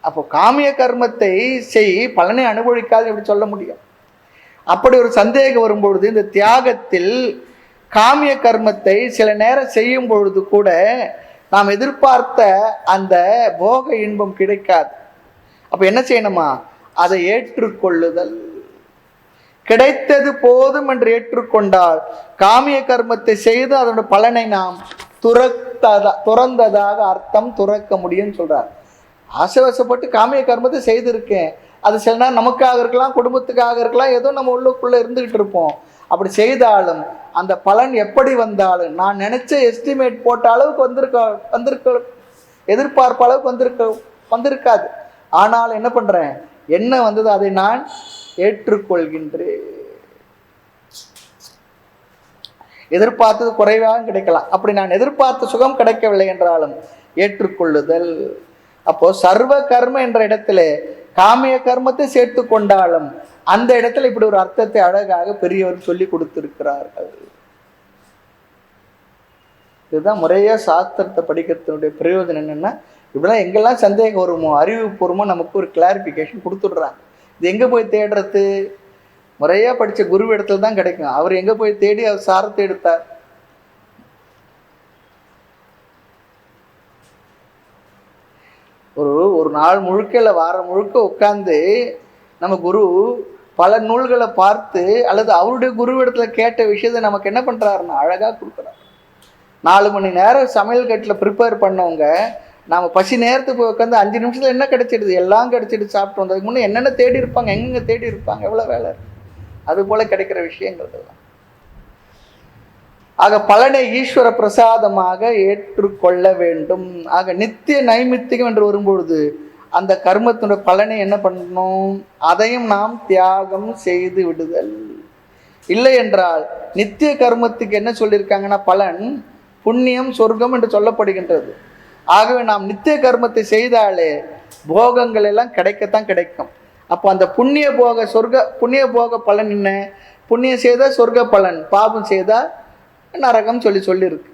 அப்போ காமிய கர்மத்தை செய், பலனை அனுபவிக்காது எப்படி சொல்ல முடியும்? அப்படி ஒரு சந்தேகம் வரும்பொழுது இந்த தியாகத்தில் காமிய கர்மத்தை சில நேரம் செய்யும் பொழுது கூட நாம் எதிர்பார்த்த அந்த போக இன்பம் கிடைக்காது. அப்ப என்ன செய்யணுமா? அதை ஏற்றுக்கொள்ளுதல். கிடைத்தது போதும் என்று ஏற்றுக்கொண்டால் காமிய கர்மத்தை செய்து அதனுடைய பலனை நாம் துறந்ததாக அர்த்தம், துறக்க முடியும்னு சொல்றார். ஆசைவசப்பட்டு காமிய கர்மத்தை செய்திருக்கேன், அது சில நேரம் நமக்காக இருக்கலாம், குடும்பத்துக்காக இருக்கலாம், ஏதோ நம்ம உள்ளுக்குள்ள இருந்துகிட்டு இருப்போம். அப்படி செய்தாலும் அந்த பலன் எப்படி வந்தாலும் நான் நினைச்ச எஸ்டிமேட் போட்ட அளவுக்கு வந்திருக்க எதிர்பார்ப்பு அளவுக்கு வந்திருக்காது. ஆனால் என்ன பண்றேன், என்ன வந்தது அதை நான் ஏற்றுக்கொள்கின்றேன். எதிர்பார்த்தது குறைவாக கிடைக்கலாம், அப்படி நான் எதிர்பார்த்த சுகம் கிடைக்கவில்லை என்றாலும் ஏற்றுக்கொள்ளுதல். அப்போ சர்வ கர்ம என்ற இடத்துல காமிய கர்மத்தை சேர்த்து கொண்டாலும் அந்த இடத்துல இப்படி ஒரு அர்த்தத்தை அழகாக பெரியவர் சொல்லி கொடுத்திருக்கிறார்கள். இதுதான் முறையா சாஸ்திரத்தை படிக்கிறதுனுடைய பிரயோஜனம். என்னன்னா இப்படிலாம் எங்கெல்லாம் சந்தேகம் வருமோ அறிவுபூர்வமாக நமக்கு ஒரு கிளாரிஃபிகேஷன் கொடுத்துடுறாங்க. இது எங்கே போய் தேடுறது? முறையாக படித்த குரு இடத்துல தான் கிடைக்கும். அவர் எங்கே போய் தேடி அவர் சாரத்தை எடுத்தார்? ஒரு நாள் முழுக்க இல்லை வாரம் முழுக்க உட்கார்ந்து நம்ம குரு பல நூல்களை பார்த்து அல்லது அவருடைய குரு இடத்துல கேட்ட விஷயத்தை நமக்கு என்ன பண்ணுறாருன்னா அழகாக கொடுக்குறாரு. 4 மணி நேரம் சமையல் கட்டில் ப்ரிப்பேர் பண்ணவங்க நாம் பசி நேரத்துக்கு போய் உட்காந்து 5 நிமிஷத்தில் என்ன கிடைச்சிடுது? எல்லாம் கிடைச்சிட்டு சாப்பிட்டு வந்ததுக்கு முன்னே என்னென்ன தேடி இருப்பாங்க, எங்கெங்க தேடி இருப்பாங்க, எவ்வளோ வேலை இருக்கு. அது போல கிடைக்கிற விஷயங்கள் எல்லாம். ஆக பலனை ஈஸ்வர பிரசாதமாக ஏற்றுக்கொள்ள வேண்டும். ஆக நித்திய நைமித்தியம் என்று வரும்பொழுது அந்த கர்மத்தினுடைய பலனை என்ன பண்ணணும்? அதையும் நாம் தியாகம் செய்து விடுதல். இல்லை என்றால் நித்திய கர்மத்துக்கு என்ன சொல்லியிருக்காங்கன்னா பலன் புண்ணியம் சொர்க்கம் என்று சொல்லப்படுகின்றது. ஆகவே நாம் நித்திய கர்மத்தை செய்தாலே போகங்கள் எல்லாம் கிடைக்கத்தான் கிடைக்கும். அப்போ அந்த புண்ணிய போக பலன் என்ன? புண்ணியம் செய்தால் சொர்க்க பலன், பாபம் செய்தால் நரகம் சொல்லியிருக்கு.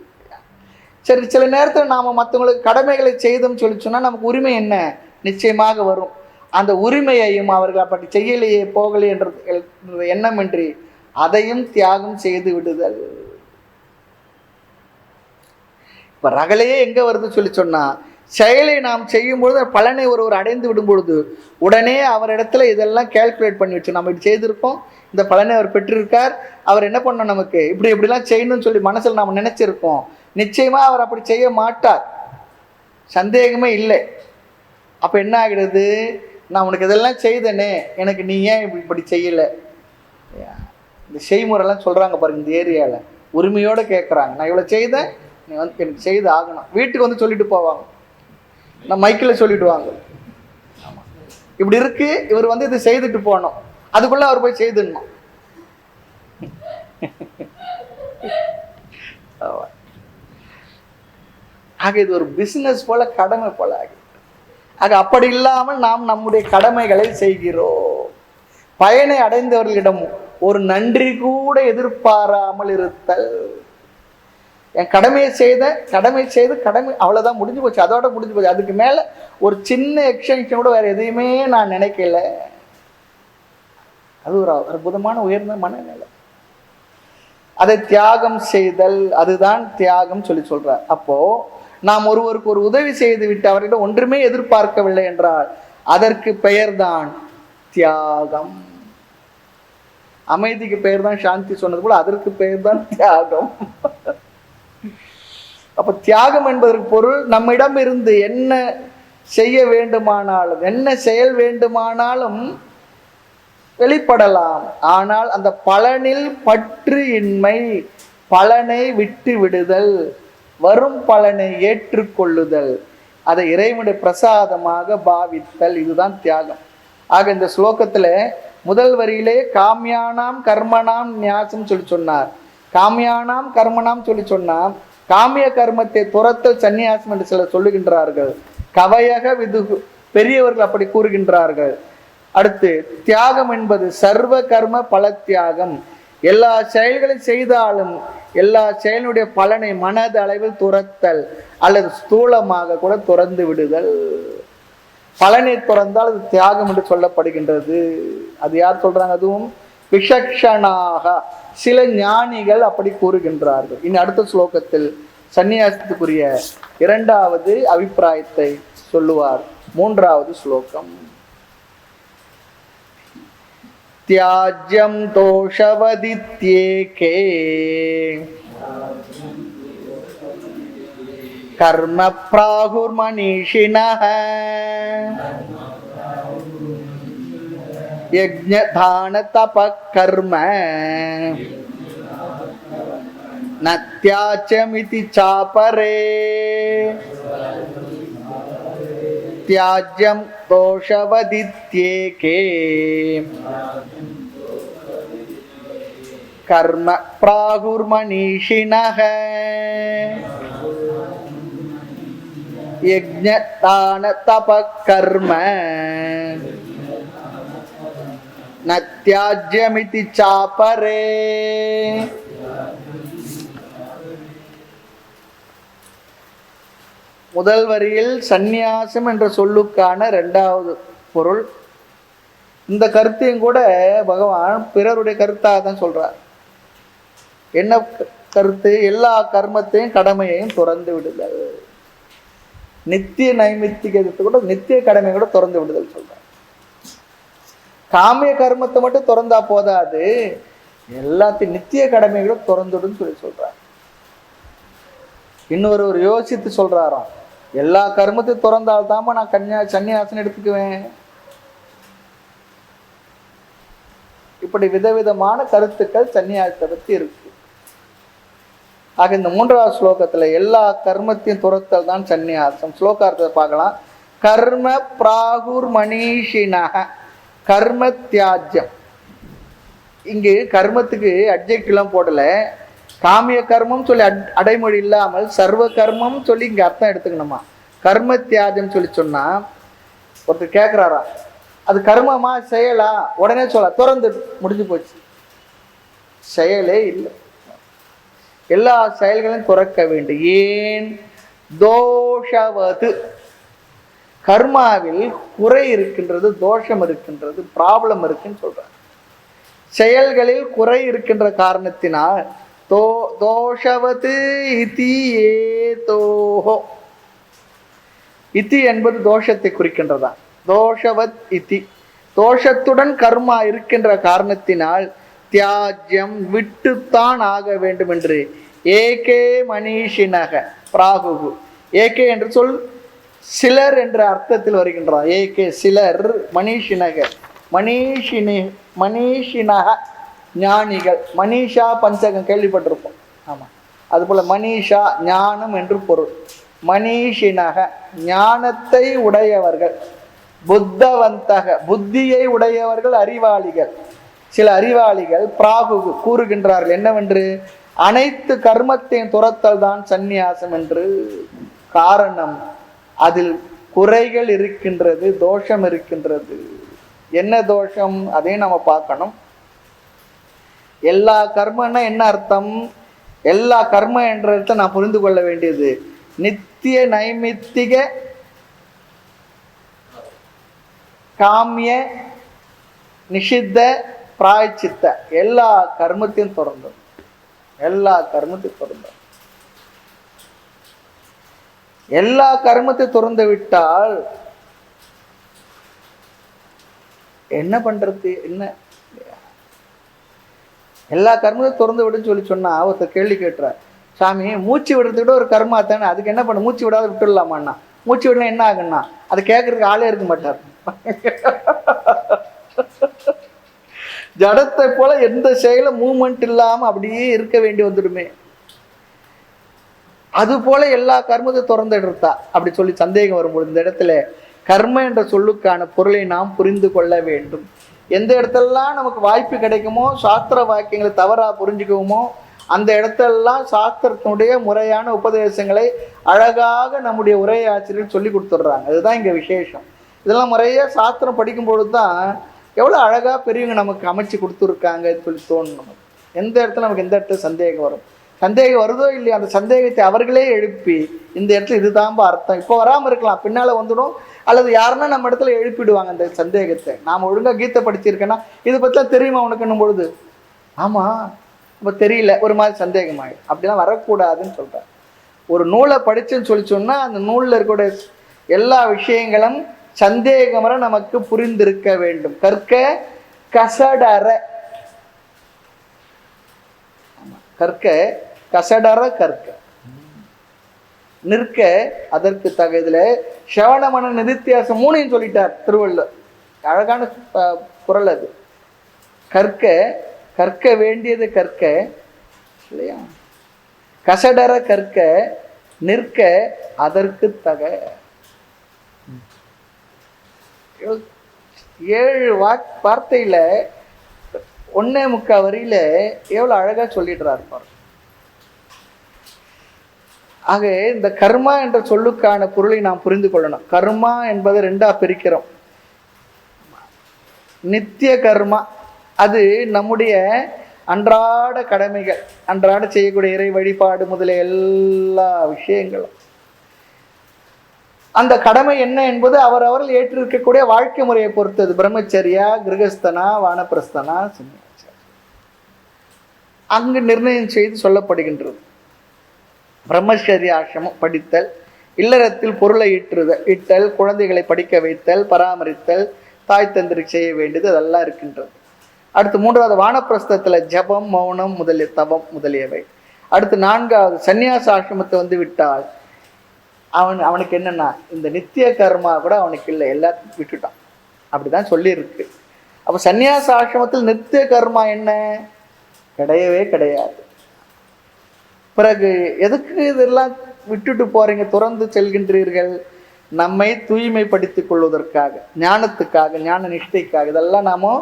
சரி, சில நேரத்தில் நாம் மற்றவங்களுக்கு கடமைகளை செய்தோம் சொன்னால் நமக்கு உரிமை என்ன? நிச்சயமாக வரும். அந்த உரிமையையும் அவர்கள் அப்படி செய்யலையே போகலையே என்ற எண்ணமின்றி அதையும் தியாகம் செய்து விடுதல். இப்போ ரகலையே எங்கே வருது சொன்னா செயலை நாம் செய்யும் பொழுது பலனை ஒருவர் அடைந்து விடும் பொழுது உடனே அவர் இடத்துல இதெல்லாம் கேல்குலேட் பண்ணி வச்சு நம்ம இப்படி செய்திருக்கோம், இந்த பலனை அவர் பெற்றிருக்கார், அவர் என்ன பண்ணணும், நமக்கு இப்படி இப்படிலாம் செய்யணும்னு சொல்லி மனசில் நாம் நினைச்சிருக்கோம். நிச்சயமா அவர் அப்படி செய்ய மாட்டார், சந்தேகமே இல்லை. அப்ப என்ன ஆகிடுது, நான் உனக்கு இதெல்லாம் செய்தனே, எனக்கு நீ ஏன் இப்படி செய்யலை, இந்த செய்முறைலாம் சொல்றாங்க பாருங்க. இந்த ஏரியாவில் உரிமையோடு கேட்குறாங்க, நான் இவ்வளோ செய்தேன், நீ வந்து எனக்கு செய்து ஆகணும். வீட்டுக்கு வந்து சொல்லிட்டு போவாங்க, நான் மைக்கில் சொல்லிடுவாங்க, இப்படி இருக்கு, இவர் வந்து இதை செய்துட்டு போகணும், அதுக்குள்ள அவர் போய் செய்துடணும். ஆக இது ஒரு பிசினஸ் போல, கடமை போல ஆகி. ஆக அப்படி இல்லாமல் நாம் நம்முடைய கடமைகளை செய்கிறோம். பயனை அடைந்தவர்களிடம் ஒரு நன்றி கூட எதிர்பாராமல் இருத்தல். என் கடமையை செய்து கடமை அவ்வளோதான், முடிஞ்சு போச்சு, அதோட முடிஞ்சு போச்சு. அதுக்கு மேலே ஒரு சின்ன எக்ஸ்டென்ஷன் கூட வேற எதையுமே நான் நினைக்கல. அது ஒரு அற்புதமான உயர்ந்த மனநிலை. அதை தியாகம் செய்தல், அதுதான் தியாகம் சொல்லி சொல்றார். அப்போ நாம் ஒருவருக்கு ஒரு உதவி செய்து விட்டு அவர்கிட்ட ஒன்றுமே எதிர்பார்க்கவில்லை என்றால் அதற்கு பெயர்தான் தியாகம். அமைதிக்கு பெயர் தான் சாந்தி சொன்னது போல அதற்கு பெயர் தான் தியாகம். அப்ப தியாகம் என்பதற்கு பொருள், நம்மிடம் இருந்து என்ன செய்ய வேண்டுமானாலும், என்ன செயல் வேண்டுமானாலும் வெளிப்படலாம். ஆனால் அந்த பலனில் பற்று இன்மை, பலனை விட்டு விடுதல், வரும் பலனை ஏற்றுக்கொள்ளுதல், அதை இறைவனுடைய பிரசாதமாக பாவித்தல், இதுதான் தியாகம். ஆக இந்த ஸ்லோகத்துல முதல் வரியிலே காமியானாம் கர்மனாம் நியாசம் சொல்லி சொன்னார். காமியானாம் கர்மனாம் சொல்லி சொன்னார். காமிய கர்மத்தை துரத்தல் சந்நியாசம் என்று சிலர் சொல்லுகின்றார்கள். கவையக விதுகு, பெரியவர்கள் அப்படி கூறுகின்றார்கள். அடுத்து தியாகம் என்பது சர்வ கர்ம பல தியாகம். எல்லா செயல்களையும் செய்தாலும் எல்லா செயலுடைய பலனை மனது அளவில் துரத்தல் அல்லது ஸ்தூலமாக கூட துறந்து விடுதல். பலனை துறந்தால் அது தியாகம் என்று சொல்லப்படுகின்றது. அது யார் சொல்றாங்க? அதுவும் விசக்ஷனாக சில ஞானிகள் அப்படி கூறுகின்றார்கள். இனி அடுத்த ஸ்லோகத்தில் சந்நியாசத்துக்குரிய இரண்டாவது அபிப்பிராயத்தை சொல்லுவார். மூன்றாவது ஸ்லோகம். தியாஜ்யம் தோஷவதித்யேகே கர்ம பிராகுர்மனிஷிணஹ யஜ்ஞதான தப கர்ம நத்யாச்சமிதி சாபரே. தியாஜ்யம் தோஷவதித்யேகே கர்ம பிராகுர்மனிஷிணஹ யஜ்ஞதான தப கர்ம நத்யாஜ்யமிதி சாபரே. முதல் வரியில் சந்நியாசம் என்ற சொல்லுக்கான இரண்டாவது பொருள். இந்த கருத்தையும் கூட பகவான் பிறருடைய கருத்தாக தான் சொல்றார். என்ன கருத்து? எல்லா கர்மத்தையும் கடமையையும் துறந்து விடுதல். நித்திய நைமித்திகத்தை கூட நித்திய கடமை கூட திறந்து விடுதல் சொல்றார். காமிய கர்மத்தை மட்டும் திறந்தா போதாது, எல்லாத்தையும் நித்திய கடமைகளை திறந்துடுன்னு சொல்லி சொல்றார். இன்னொரு யோசித்து சொல்றாராம், எல்லா கர்மத்தையும் திறந்தால்தாம நான் சன்னியாசனம் எடுத்துக்குவேன். இப்படி விதவிதமான கருத்துக்கள் சன்னியாசத்தை பத்தி இருக்கு. ஆக இந்த மூன்றாவது ஸ்லோகத்துல எல்லா கர்மத்தையும் துரத்தல் தான் சன்னியாசம். ஸ்லோகார்த்தத்தை பார்க்கலாம். கர்ம பிராகுர் மனிஷினஹ, கர்ம தியாஜ்யம். இங்கு கர்மத்துக்கு அட்ஜெக்டிவ்லாம் போடல. காமிய கர்மம் சொல்லி அடைமொழி இல்லாமல் சர்வ கர்மம் சொல்லி இங்க அர்த்தம் எடுத்துக்கணுமா. கர்ம தியாஜம் சொல்லி சொன்னா ஒருத்தர் கேட்கிறாரா, அது கர்மமா செயலா? உடனே சொல்ல திறந்து முடிஞ்சு போச்சு. செயலே இல்லை. எல்லா செயல்களையும் துறக்க வேண்டும். ஏன்? தோஷவது, கர்மாவில் குறை இருக்கின்றது, தோஷம் இருக்கின்றது, ப்ராப்ளம் இருக்குன்னு சொல்றாங்க. செயல்களில் குறை இருக்கின்ற காரணத்தினால் தோஷவது இதி ஏதோஹோ, இத்தி என்பது தோஷத்தை குறிக்கின்றதா. தோஷவத் இத்தி, தோஷத்துடன் கர்மா இருக்கின்ற காரணத்தினால் தியாஜ்யம் விட்டுத்தான் ஆக வேண்டும் என்று ஏகே மனிஷினக பிராகு. ஏகே என்று சொல் சிலர் என்ற அர்த்தத்தில் வருகின்றார். ஏகே சிலர், மனிஷினக மனிஷினக ஞானிகள். மனிஷா பஞ்சகம் கேள்விப்பட்டிருப்போம். ஆமாம், அதுபோல மனிஷா ஞானம் என்று பொருள். மனிஷினக ஞானத்தை உடையவர்கள், புத்தவந்தக புத்தியை உடையவர்கள், அறிவாளிகள். சில அறிவாளிகள் பிராகு கூறுகின்றார்கள் என்னவென்று, அனைத்து கர்மத்தையும் துரத்தல் தான் சந்நியாசம் என்று. காரணம், அதில் குறைகள் இருக்கின்றது, தோஷம் இருக்கின்றது. என்ன தோஷம் அதையும் நம்ம பார்க்கணும். எல்லா கர்மன்னா என்ன அர்த்தம்? எல்லா கர்ம என்றதை நான் புரிந்து கொள்ள வேண்டியது நித்திய நைமித்திக காமிய நிஷித்த பிராய்ச்சித்த எல்லா கர்மத்தையும் தொடர்ந்தோம். எல்லா கர்மத்தையும் தொடர்ந்தோம். எல்லா கர்மத்தை துறந்து விட்டால் என்ன பண்றது? என்ன எல்லா கர்மத்தையும் திறந்து விடுன்னு சொன்னா ஒருத்தர் கேள்வி கேட்டுறார், சாமி மூச்சு விடுறதுக்கிட்ட ஒரு கர்மா தானே, அதுக்கு என்ன பண்ண, மூச்சு விடாத விட்டுடலாமாண்ணா? மூச்சு விடலாம் என்ன ஆகுன்னா? அதை கேட்கறதுக்கு ஆளே இருக்க மாட்டார். ஜடத்தை போல எந்த செயல மூவ்மெண்ட் இல்லாம அப்படியே இருக்க வேண்டி வந்துடுமே. அது போல எல்லா கர்மத்தை திறந்து எடுத்தா அப்படி சொல்லி சந்தேகம் வரும்போது இந்த இடத்துல கர்ம என்ற சொல்லுக்கான பொருளை நாம் புரிந்து கொள்ள வேண்டும். எந்த இடத்துலலாம் நமக்கு வாய்ப்பு கிடைக்குமோ, சாஸ்திர வாக்கியங்களை தவறா புரிஞ்சுக்குவோமோ, அந்த இடத்தெல்லாம் சாஸ்திரத்தினுடைய முறையான உபதேசங்களை அழகாக நம்முடைய உரையாசிரியர் சொல்லி கொடுத்துட்றாங்க. அதுதான் இங்க விசேஷம். இதெல்லாம் முறையாக சாஸ்திரம் படிக்கும்பொழுது தான் எவ்வளோ அழகாக பெரியவங்க நமக்கு அமைச்சு கொடுத்துருக்காங்கன்னு சொல்லி தோணும். நமக்கு எந்த இடத்துல நமக்கு எந்த இடத்துல சந்தேகம் வரும், சந்தேகம் வருதோ இல்லையா, அந்த சந்தேகத்தை அவர்களே எழுப்பி இந்த இடத்துல இதுதான்பா அர்த்தம், இப்போ வராமல் இருக்கலாம், பின்னால் வந்துடும், அல்லது யாருன்னா நம்ம இடத்துல எழுப்பிடுவாங்க அந்த சந்தேகத்தை. நாம் ஒழுங்காக கீதை படிச்சிருக்கேன்னா இதை பற்றிலாம் தெரியுமா உனக்குன்னும் பொழுது, ஆமாம் இப்போ தெரியல, ஒரு மாதிரி சந்தேகமாயிடும். அப்படிலாம் வரக்கூடாதுன்னு சொல்கிறார். ஒரு நூலை படிச்சுன்னு சொல்லி சொன்னால் அந்த நூலில் இருக்கக்கூடிய எல்லா விஷயங்களும் சந்தேகமர நமக்கு புரிந்திருக்க வேண்டும். கற்க கசடற, கற்க கசடற கற்க, நிற்க அதற்கு தகுதியில சிரவணமன நிதித்தியாசம் மூணையும் சொல்லிட்டார் திருவள்ளுவர். அழகான குறள் அது. கற்க, கற்க வேண்டியது கற்க இல்லையா, கசடற கற்க, நிற்க அதற்கு தக. 7 வார்த்தையில 1.25 வரியில எவ்வளவு அழகா சொல்லிடுறாரு பாரு. ஆக இந்த கர்மா என்ற சொல்லுக்கான பொருளை நாம் புரிந்து கொள்ளணும். கர்மா என்பதை 2ஆ பிரிக்கிறோம். நித்திய கர்மா அது நம்முடைய அன்றாட கடமைகள், அன்றாட செய்யக்கூடிய இறை வழிபாடு முதலிய எல்லா விஷயங்களும். அந்த கடமை என்ன என்பது அவரவர்கள் ஏற்றிருக்கக்கூடிய வாழ்க்கை முறையை பொறுத்தது. பிரம்மச்சரியா, கிரகஸ்தனா, வானப்பிரஸ்தனா, சன்னியாசி, அங்கு நிர்ணயம் செய்து சொல்லப்படுகின்றது. பிரம்மச்சரிய ஆசிரமம் படித்தல், இல்லறத்தில் பொருளை இட்டல், குழந்தைகளை படிக்க வைத்தல், பராமரித்தல், தாய் தந்திரி செய்ய வேண்டியது அதெல்லாம் இருக்கின்றது. அடுத்து 3வது வானப்பிரஸ்தத்தில் ஜபம், மௌனம் முதலிய தபம் முதலியவை. அடுத்து 4வது சன்னியாச ஆசிரமத்தை வந்து விட்டால் அவனுக்கு என்னன்னா இந்த நித்திய கர்மா கூட அவனுக்கு இல்லை, எல்லாத்தையும் விட்டுட்டான். அப்படிதான் சொல்லியிருக்கு. அப்போ சன்னியாச ஆசிரமத்தில் நித்திய கர்மா என்ன? கிடையவே கிடையாது. பிறகு எதுக்கு இதெல்லாம் விட்டுட்டு போறீங்க, துறந்து செல்கின்றீர்கள்? நம்மை தூய்மைப்படுத்திக் கொள்வதற்காக, ஞானத்துக்காக, ஞான நிஷ்டைக்காக. இதெல்லாம் நாம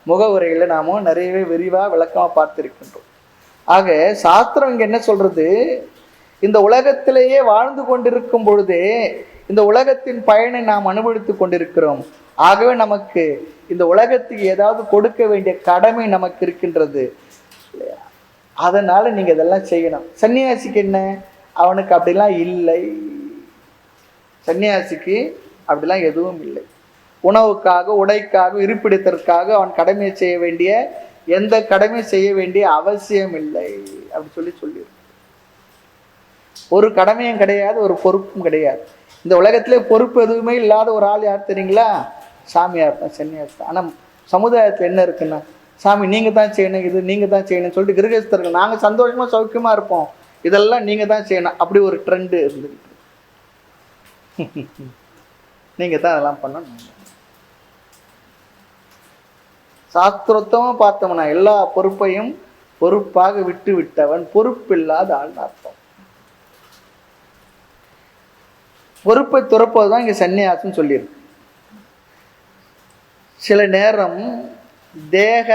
முகவுரையில நாம நிறையவே விரிவா விளக்கமா பார்த்திருக்கின்றோம். ஆக சாஸ்திரம் இங்க என்ன சொல்றது, இந்த உலகத்திலேயே வாழ்ந்து கொண்டிருக்கும் பொழுதே இந்த உலகத்தின் பயனை நாம் அனுபவித்துக் கொண்டிருக்கிறோம். ஆகவே நமக்கு இந்த உலகத்துக்கு ஏதாவது கொடுக்க வேண்டிய கடமை நமக்கு இருக்கின்றது. அதனால நீங்க இதெல்லாம் செய்யணும். சன்னியாசிக்கு என்ன? அவனுக்கு அப்படிலாம் இல்லை. சன்னியாசிக்கு அப்படிலாம் எதுவும் இல்லை. உணவுக்காக, உடைக்காக, இருப்பிடத்திற்காக அவன் கடமையை செய்ய வேண்டிய எந்த கடமை செய்ய வேண்டிய அவசியம் இல்லை. அப்படி சொல்லியிருக்கு. ஒரு கடமையும் கிடையாது, ஒரு பொறுப்பும் கிடையாது. இந்த உலகத்திலே பொறுப்பு எதுவுமே இல்லாத ஒரு ஆள் யார் தெரியுங்களா? சாமியார் தான், சன்னியாசி தான். ஆனால் சமுதாயத்தில் என்ன இருக்குன்னா, சாமி நீங்கள் தான் செய்யணும், இது நீங்கள் தான் செய்யணும்னு சொல்லிட்டு கிரகஸ்தர்கள் நாங்கள் சந்தோஷமாக சௌக்கியமாக இருப்போம், இதெல்லாம் நீங்கள் தான் செய்யணும், அப்படி ஒரு ட்ரெண்டு இருந்துக்கிட்டு நீங்கள் தான் அதெல்லாம் பண்ணணும். சாஸ்திரோத்தமாக பார்த்தோம்னா எல்லா பொறுப்பையும் பொறுப்பாக விட்டு விட்டவன் பொறுப்பில்லாத ஆள்னு அர்த்தம். பொறுப்பை துறப்பதுதான் இங்க சன்னியாசம் சொல்லியிருக்கு. சில நேரம் தேக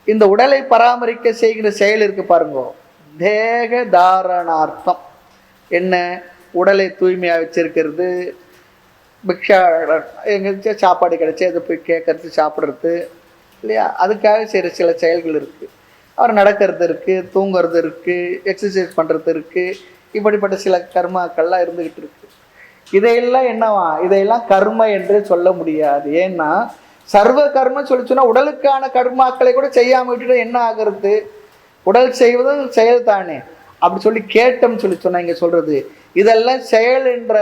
இந்த உடலை பராமரிக்க செய்கிற செயல் இருக்கு பாருங்க, தேக தாரணார்த்தம். என்ன? உடலை தூய்மையாக வச்சிருக்கிறது, பிக்ஷா எங்க சாப்பாடு கிடைச்சி அதை போய் கேட்கறது, சாப்பிட்றது இல்லையா, அதுக்காக செய்கிற சில செயல்கள் இருக்குது. அவர் நடக்கிறது இருக்குது, தூங்குறது இருக்குது, எக்ஸசைஸ் பண்ணுறது இருக்குது, இப்படிப்பட்ட சில கர்மாக்கள்லாம் இருந்துக்கிட்டு இருக்கு. இதையெல்லாம் என்னவா, இதையெல்லாம் கர்ம என்று சொல்ல முடியாது. ஏன்னா சர்வ கர்மம் சொல்லிச்சுன்னா உடலுக்கான கர்மாக்களை கூட செய்யாமல் விட்டுட்டு என்ன ஆகிறது? உடல் செய்வதும் செயல் தானே. அப்படி சொல்லி கேட்டோம்னு சொல்லி சொன்னா இங்க சொல்றது இதெல்லாம் செயல் என்ற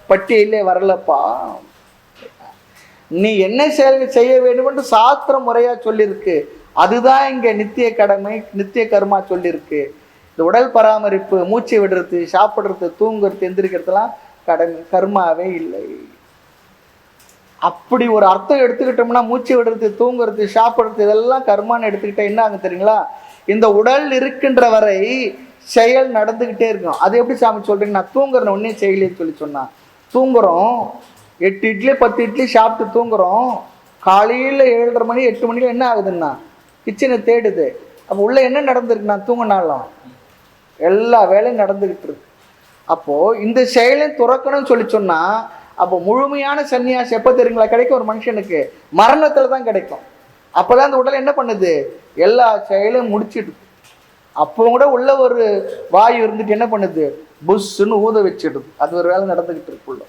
பட்டியலே வரலப்பா. நீ என்ன செயல்கள் செய்ய வேண்டும் என்று சாஸ்திர முறையா சொல்லியிருக்கு. அதுதான் இங்க நித்திய கடமை, நித்திய கர்மா சொல்லியிருக்கு. இந்த உடல் பராமரிப்பு, மூச்சை விடுறது, சாப்பிடுறது, தூங்குறது, எந்திரிக்கிறதுலாம் கடமை, கர்மாவே இல்லை. அப்படி ஒரு அர்த்தம் எடுத்துக்கிட்டோம்னா மூச்சு விடுறது, தூங்குறது, சாப்பிடுறது இதெல்லாம் கர்மான்னு எடுத்துக்கிட்டா என்ன ஆகும் தெரியுங்களா? இந்த உடல் இருக்கின்ற வரை செயல் நடந்துகிட்டே இருக்கும். அது எப்படி சாமி சொல்றீங்க? நான் தூங்குறேன் ஒன்னே செயலேன்னு சொல்லி சொன்னா, தூங்குறோம் 8 இட்லி 10 இட்லி சாப்பிட்டு தூங்குறோம், காலையில் 7:30 மணி 8 மணிக்கு என்ன ஆகுதுன்னா கிச்சனை தேடுது. அப்போ உள்ள என்ன நடந்திருக்கு? நான் தூங்கினாலும் எல்லா வேலையும் நடந்துகிட்டு இருக்கு. அப்போ இந்த செயலையும் துறக்கணும்னு சொல்லி சொன்னா, அப்போ முழுமையான சன்னியாசி எப்போ தெரியுங்களா கிடைக்கும்? ஒரு மனுஷனுக்கு மரணத்துல தான் கிடைக்கும். அப்போதான் அந்த உடல் என்ன பண்ணுது? எல்லா செயலையும் முடிச்சிடுது. அப்போ கூட உள்ள ஒரு வாயு இருந்துட்டு என்ன பண்ணுது? புஷ்ன்னு ஊத வச்சிடுது. அது ஒரு வேலை நடந்துகிட்டு இருக்குள்ள.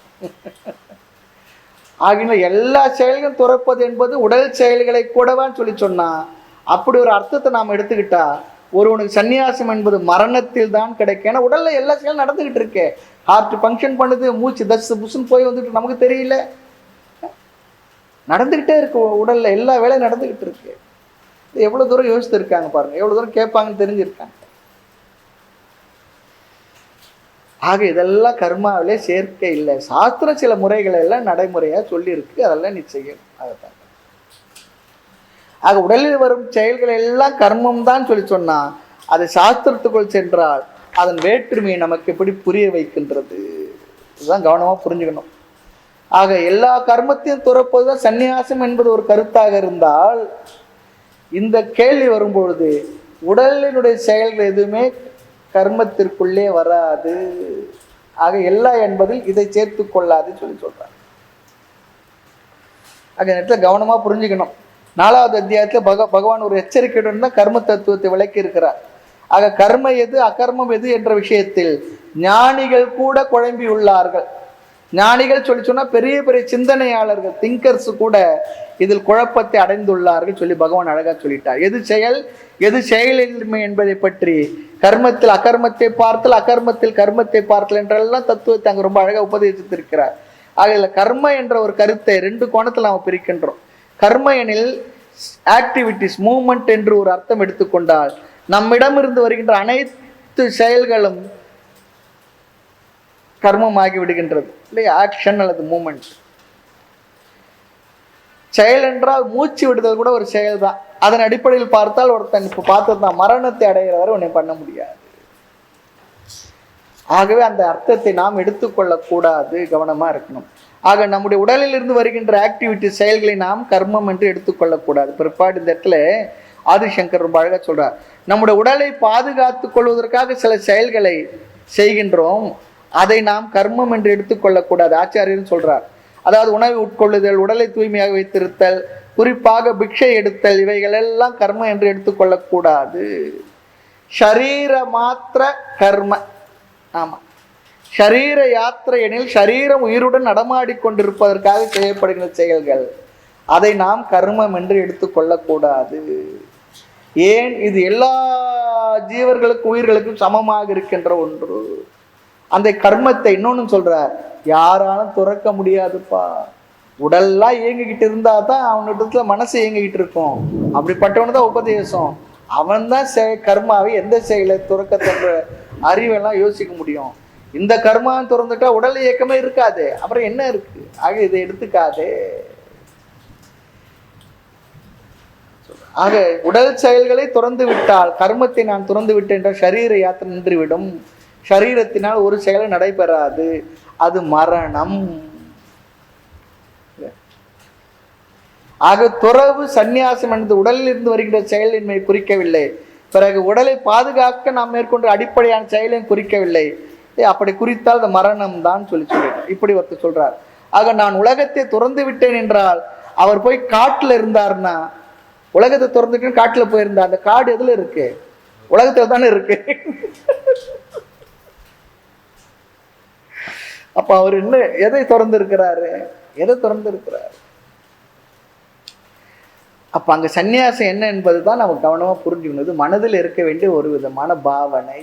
ஆகின எல்லா செயல்களும் துறப்பது என்பது உடல் செயல்களை கூடவான்னு சொல்லி சொன்னா, அப்படி ஒரு அர்த்தத்தை நாம் எடுத்துக்கிட்டா ஒருவனுக்கு சன்னியாசம் என்பது மரணத்தில் தான் கிடைக்கும். ஏன்னா உடல்ல எல்லா செயலும் நடந்துகிட்டு இருக்கு. ஹார்ட் ஃபங்க்ஷன் பண்ணுது, மூச்சு தஸ் புஷ்ன்னு போய் வந்துட்டு நமக்கு தெரியல, நடந்துகிட்டே இருக்கு. உடல்ல எல்லா வேலையும் நடந்துகிட்டு இருக்கு. எவ்வளவு தூரம் யோசித்து இருக்காங்க பாருங்க, எவ்வளவு தூரம் கேட்பாங்கன்னு தெரிஞ்சிருக்காங்க. ஆக இதெல்லாம் கர்மாவிலே சேர்க்க இல்லை. சாஸ்திரம் சில முறைகளை எல்லாம் நடைமுறையா சொல்லி இருக்கு, அதெல்லாம் நிச்சயம். அதைத்தான் ஆக உடலில் வரும் செயல்கள் எல்லாம் கர்மம் தான் சொல்லி சொன்னா, அது சாஸ்திரத்துக்குள் சென்றால் அதன் வேற்றுமையை நமக்கு எப்படி புரிய வைக்கின்றது? இதுதான் கவனமா புரிஞ்சுக்கணும். ஆக எல்லா கர்மத்தையும் துறப்பதுதான் சந்நியாசம் என்பது ஒரு கருத்தாக இருந்தால், இந்த கேள்வி வரும்பொழுது உடலினுடைய செயல்கள் எதுவுமே கர்மத்திற்குள்ளே வராது. ஆக எல்லா என்பதில் இதை சேர்த்து கொள்ளாது சொல்லி சொல்றாங்க. ஆக நேரத்தில் கவனமா புரிஞ்சுக்கணும். 4வது அத்தியாயத்தில் பகவான் ஒரு எச்சரிக்கையுடன் தான் கர்ம தத்துவத்தை விளக்கி இருக்கிறார். ஆக கர்ம எது அகர்மம் எது என்ற விஷயத்தில் ஞானிகள் கூட குழம்பி உள்ளார்கள். ஞானிகள் சொல்லி சொன்னா பெரிய பெரிய சிந்தனையாளர்கள், திங்கர்ஸ் கூட இதில் குழப்பத்தை அடைந்துள்ளார்கள் சொல்லி பகவான் அழகா சொல்லிட்டார். எது செயல் எது செயலின்மை என்பதை பற்றி கர்மத்தில் அகர்மத்தை பார்த்தல், அகர்மத்தில் கர்மத்தை பார்த்தல் என்றெல்லாம் தத்துவத்தை அங்கு ரொம்ப அழகா உபதேசித்திருக்கிறார். ஆக இதில் கர்ம என்ற ஒரு கருத்தை 2 கோணத்தில் நாம் பிரிக்கின்றோம். கர்ம எனில் ஆக்டிவிட்டிஸ், மூவ்மெண்ட் என்று ஒரு அர்த்தம் எடுத்துக்கொண்டால், நம்மிடமிருந்து வருகின்ற அனைத்து செயல்களும் கர்மமாகி விடுகின்றது இல்லையா? ஆக்ஷன் அல்லது மூமெண்ட். செயல் என்றால் மூச்சு விடுதல் கூட ஒரு செயல் தான். அதன் அடிப்படையில் பார்த்தால் ஒருத்தன் இப்ப பார்த்ததுதான், மரணத்தை அடைகிறவரை உன்னை பண்ண முடியாது. ஆகவே அந்த அர்த்தத்தை நாம் எடுத்துக்கொள்ளக்கூடாது, கவனமா இருக்கணும். ஆக நம்முடைய உடலில் இருந்து வருகின்ற ஆக்டிவிட்டி செயல்களை நாம் கர்மம் என்று எடுத்துக்கொள்ளக்கூடாது. பிற்பாடு இந்த இடத்துல ஆதிசங்கர் ரொம்ப அழகா சொல்றார், நம்முடைய உடலை பாதுகாத்துக் கொள்வதற்காக சில செயல்களை செய்கின்றோம், அதை நாம் கர்மம் என்று எடுத்துக்கொள்ளக்கூடாது. ஆச்சாரியர் சொல்றார். அதாவது உணவை உட்கொள்ளுதல், உடலை தூய்மையாக வைத்திருத்தல், குறிப்பாக பிக்ஷை எடுத்தல், இவைகள் எல்லாம் கர்மம் என்று எடுத்துக்கொள்ளக்கூடாது. ஷரீர மாத்திர கர்ம. ஆமா, ஷரீர யாத்திரை எனில் ஷரீரம் உயிருடன் நடமாடிக்கொண்டிருப்பதற்காக செய்யப்படுகிற செயல்கள், அதை நாம் கர்மம் என்று எடுத்துக்கொள்ளக்கூடாது. ஏன்? இது எல்லா ஜீவர்களுக்கும் உயிர்களுக்கும் சமமாக இருக்கின்ற ஒன்று. அந்த கர்மத்தை இன்னொன்னு சொல்றார், யாராலும் துறக்க முடியாதுப்பா. உடல்லாம் இயங்கிக்கிட்டு இருந்தா தான் அவனிடத்துல மனசு இயங்கிக்கிட்டு இருக்கும். அப்படிப்பட்டவனு தான் உபதேசம். அவன் தான் கர்மாவை எந்த செயலை துறக்கத்தன்ற அறிவெல்லாம் யோசிக்க முடியும். இந்த கர்மாவை திறந்துட்டா உடல் இயக்கமே இருக்காது, அப்புறம் என்ன இருக்கு? ஆக இதை எடுத்துக்காதே. ஆக உடல் செயல்களை துறந்து விட்டால், கர்மத்தை நான் துறந்து விட்டேன் என்றால் சரீர யாத்திரை நின்றுவிடும். சரீரத்தினால் ஒரு செயலும் நடைபெறாது, அது மரணம். ஆக துறவு சந்நியாசம் என்பது உடலில் இருந்து வருகின்ற செயலின்மை குறிக்கவில்லை. பிறகு உடலை பாதுகாக்க நாம் மேற்கொண்ட அடிப்படையான செயலையும் குறிக்கவில்லை. அப்படி குறித்தால் அது மரணம் தான் சொல்லிட்டார். இப்படி ஒருத்தர் சொல்றார். ஆக நான் உலகத்தை துறந்து விட்டேன் என்றால், அவர் போய் காட்டுல இருந்தார்னா, உலகத்தை திறந்துட்டு காட்டுல போயிருந்தா, அந்த காடு எதுல இருக்கு? உலகத்துல தானே இருக்கு. அப்ப அவர் என்ன எதை திறந்து இருக்கிறாரு? எதை திறந்து இருக்கிறாரு? அப்ப அங்க சந்நியாசம் என்ன என்பதுதான் நம்ம கவனமா புரிஞ்சுக்கணும். மனதில் இருக்க வேண்டிய ஒரு விதமான பாவனை.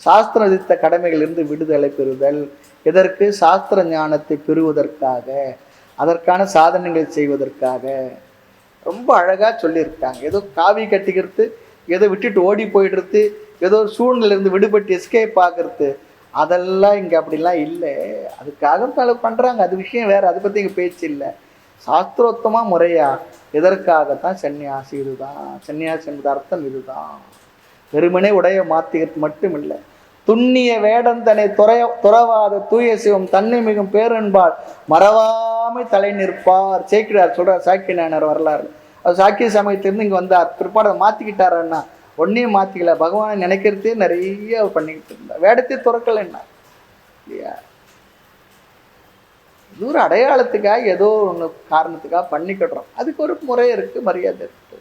சாஸ்திர விதித்த கடமைகளிலிருந்து விடுதலை பெறுதல். எதற்கு? சாஸ்திர ஞானத்தை பெறுவதற்காக, அதற்கான சாதனைகளை செய்வதற்காக. ரொம்ப அழகா சொல்லியிருக்காங்க. ஏதோ காவி கட்டிக்கிறது, ஏதோ விட்டுட்டு ஓடி போயிடுறது, ஏதோ ஒரு சூழ்நிலையிலிருந்து விடுபட்டு எஸ்கேப் ஆகிறது, அதெல்லாம் இங்க அப்படிலாம் இல்லை. அதுக்காக பல பண்றாங்க, அது விஷயம் வேற, அதை பத்தி இங்க பேச்சு இல்லை. சாஸ்திரோத்தமா முறையா எதற்காகத்தான் சன்னியாசி. இதுதான் சன்னியாசி என்பது அர்த்தம். இதுதான் வெறுமனே உடைய மாத்திக்கிறது மட்டும் இல்லை. துண்ணிய வேடம் தன்னை துறவாத தூய சிவம் தன்னை மிகும் பேரன்பால் மறவாமை தலை நிற்பார். சேக்கிடார் சொல்றார், சாக்கிய நாயனார் வரலாறு. அது சாக்கிய சமயத்திலிருந்து இங்க வந்தார். பிற்பாடு மாத்திக்கிட்டாருன்னா ஒன்னையும் மாத்திக்கல. பகவானை நினைக்கிறதே நிறைய பண்ணிக்கிட்டு இருந்தார். வேடத்தை துறக்கல என்ன இல்லையா? இது ஒரு அடையாளத்துக்காக ஏதோ ஒன்று காரணத்துக்காக பண்ணிக்கிடுறோம். அதுக்கு ஒரு முறை இருக்கு, மரியாதை இருக்கு.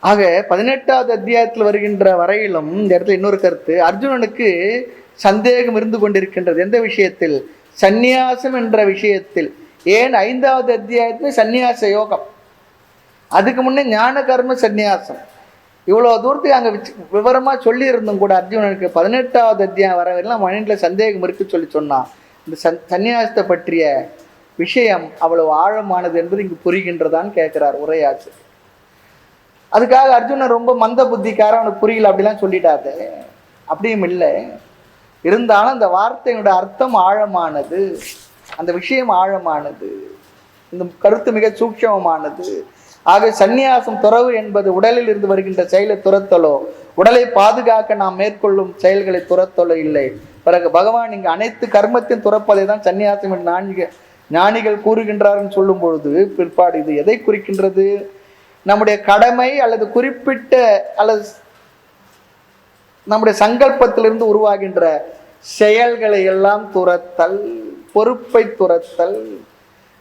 ஆக 18வது அத்தியாயத்தில் வருகின்ற வரையிலும் இந்த இடத்துல இன்னொரு கருத்து, அர்ஜுனனுக்கு சந்தேகம் இருந்து கொண்டிருக்கின்றது. எந்த விஷயத்தில்? சந்நியாசம் என்ற விஷயத்தில். ஏன் 5வது அத்தியாயத்துல சந்நியாச யோகம், அதுக்கு முன்னே ஞான கர்ம சந்நியாசம். இவ்வளவு தூரத்துக்கு அங்க விவரமா சொல்லி இருந்தும் கூட அர்ஜுனனுக்கு 18வது அத்தியாயம் வரவெல்லாம் மைண்ட்ல சந்தேகம் இருக்கு சொல்லி சொன்னான். இந்த சந்நியாசத்தை பற்றிய விஷயம் அவ்வளவு ஆழமானது என்பது இங்கு புரிகின்றதான்னு கேட்கிறார் உரையாச்சு. அதுக்காக அர்ஜுனன் ரொம்ப மந்த புத்திக்கார, அவனுக்கு புரியல அப்படிலாம் சொல்லிட்டாரு. அப்படியும் இல்லை. இருந்தாலும் அந்த வார்த்தையினுடைய அர்த்தம் ஆழமானது, அந்த விஷயம் ஆழமானது, இந்த கருத்து மிக சூட்சமமானது. ஆக சந்நியாசம் துறவு என்பது உடலில் இருந்து வருகின்ற செயலை துரத்தலோ, உடலை பாதுகாக்க நாம் மேற்கொள்ளும் செயல்களை துரத்தலோ இல்லை. பிறகு பகவான் இங்கு அனைத்து கர்மத்தையும் துறப்பதை தான் சந்நியாசம் என்று ஞானிகள் கூறுகின்றார்கள் சொல்லும் பொழுது, பிற்பாடு இது எதை குறிக்கின்றது? நம்முடைய கடமை அல்லது குறிப்பிட்ட அல்லது நம்முடைய சங்கல்பத்திலிருந்து உருவாகின்ற செயல்களை எல்லாம் துரத்தல், பொறுப்பை துரத்தல்,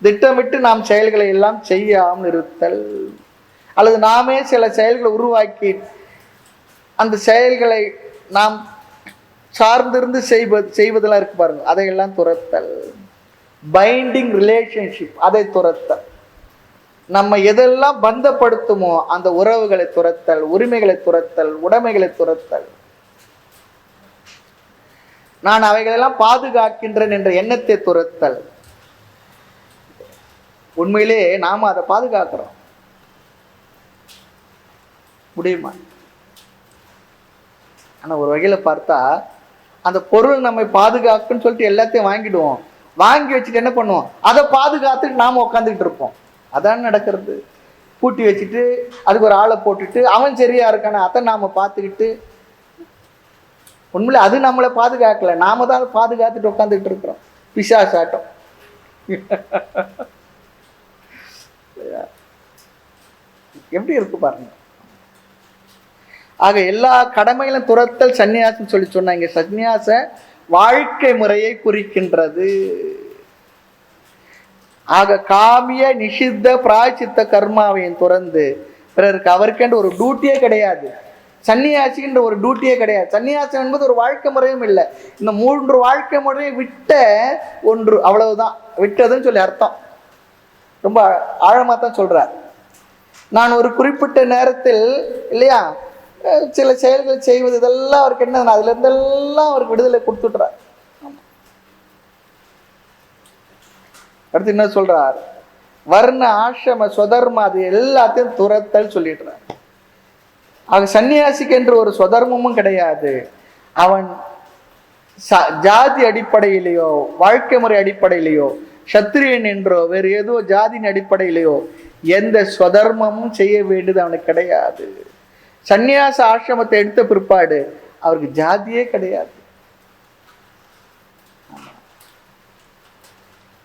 திட்டமிட்டு நாம் செயல்களை எல்லாம் செய்யாமல் இருத்தல், அல்லது நாமே சில செயல்களை உருவாக்கி அந்த செயல்களை நாம் சார்ந்திருந்து செய்வதெல்லாம் இருக்கு பாருங்க, அதையெல்லாம் துரத்தல். பைண்டிங் ரிலேஷன்ஷிப், அதை துரத்தல். நம்ம எதெல்லாம் பந்தப்படுத்துமோ அந்த உறவுகளை துரத்தல், உரிமைகளை துரத்தல், உடைமைகளை துரத்தல். நான் அவைகளெல்லாம் பாதுகாக்கின்றேன் என்ற எண்ணத்தை துரத்தல். உண்மையிலே நாம அதை பாதுகாக்கிறோம் முடியுமா? ஆனா ஒரு வகையில பார்த்தா அந்த பொருள் நம்மை பாதுகாக்குன்னு சொல்லிட்டு எல்லாத்தையும் வாங்கிடுவோம். வாங்கி வச்சுட்டு என்ன பண்ணுவோம்? அதை பாதுகாத்துட்டு நாம உட்காந்துக்கிட்டு இருப்போம். அதான் நடக்கிறது. பூட்டி வச்சுட்டு அதுக்கு ஒரு ஆளை போட்டுட்டு அவன் சரியா இருக்கான அதை நாம பார்த்துக்கிட்டு, உண்மையில அது நம்மளை பாதுகாக்கல, நாம தான் பாதுகாத்துட்டு உட்காந்துக்கிட்டு இருக்கிறோம். பிசாசாட்டம். எப்படி இருக்கு பாருங்க. ஆக எல்லா கடமைகளும் துரத்தல் சந்நியாசம் சொல்லி சொன்னா, இங்க சந்நியாச வாழ்க்கை முறையை குறிக்கின்றது. ஆக காமிய நிஷித்த பிராய்ச்சித்த கர்மாவையும் துறந்து பிறருக்கு அவருக்கென்று ஒரு டியூட்டியே கிடையாது. சன்னியாசின்ற ஒரு டியூட்டியே கிடையாது. சன்னியாசம் என்பது ஒரு வாழ்க்கை முறையும் இல்லை. இந்த 3 வாழ்க்கை முறையை விட்ட ஒன்று, அவ்வளவுதான். விட்டதுன்னு சொல்லி அர்த்தம். ரொம்ப ஆழமா தான் சொல்றார். நான் ஒரு குறிப்பிட்ட நேரத்தில் இல்லையா சில செயல்கள் செய்வது, இதெல்லாம் அவருக்கு என்ன, அதுல இருந்தெல்லாம் அவருக்கு விடுதலை கொடுத்துட்றார். அடுத்து என்ன சொல்றார்? வர்ண ஆசிரம சொதர்ம அது எல்லாத்தையும் துரத்தல் சொல்லிடுறார். ஆக சன்னியாசிக்கு என்று ஒரு சொதர்மமும் கிடையாது. அவன் ஜாதி அடிப்படையிலேயோ வாழ்க்கை முறை அடிப்படையிலேயோ சத்திரியன் என்றோ வேறு ஏதோ ஜாதியின் அடிப்படையிலேயோ எந்த சொதர்மமும் செய்ய வேண்டியது அவனுக்கு கிடையாது. சந்நியாச ஆசிரமத்தை எடுத்த பிற்பாடு அவருக்கு ஜாதியே கிடையாது.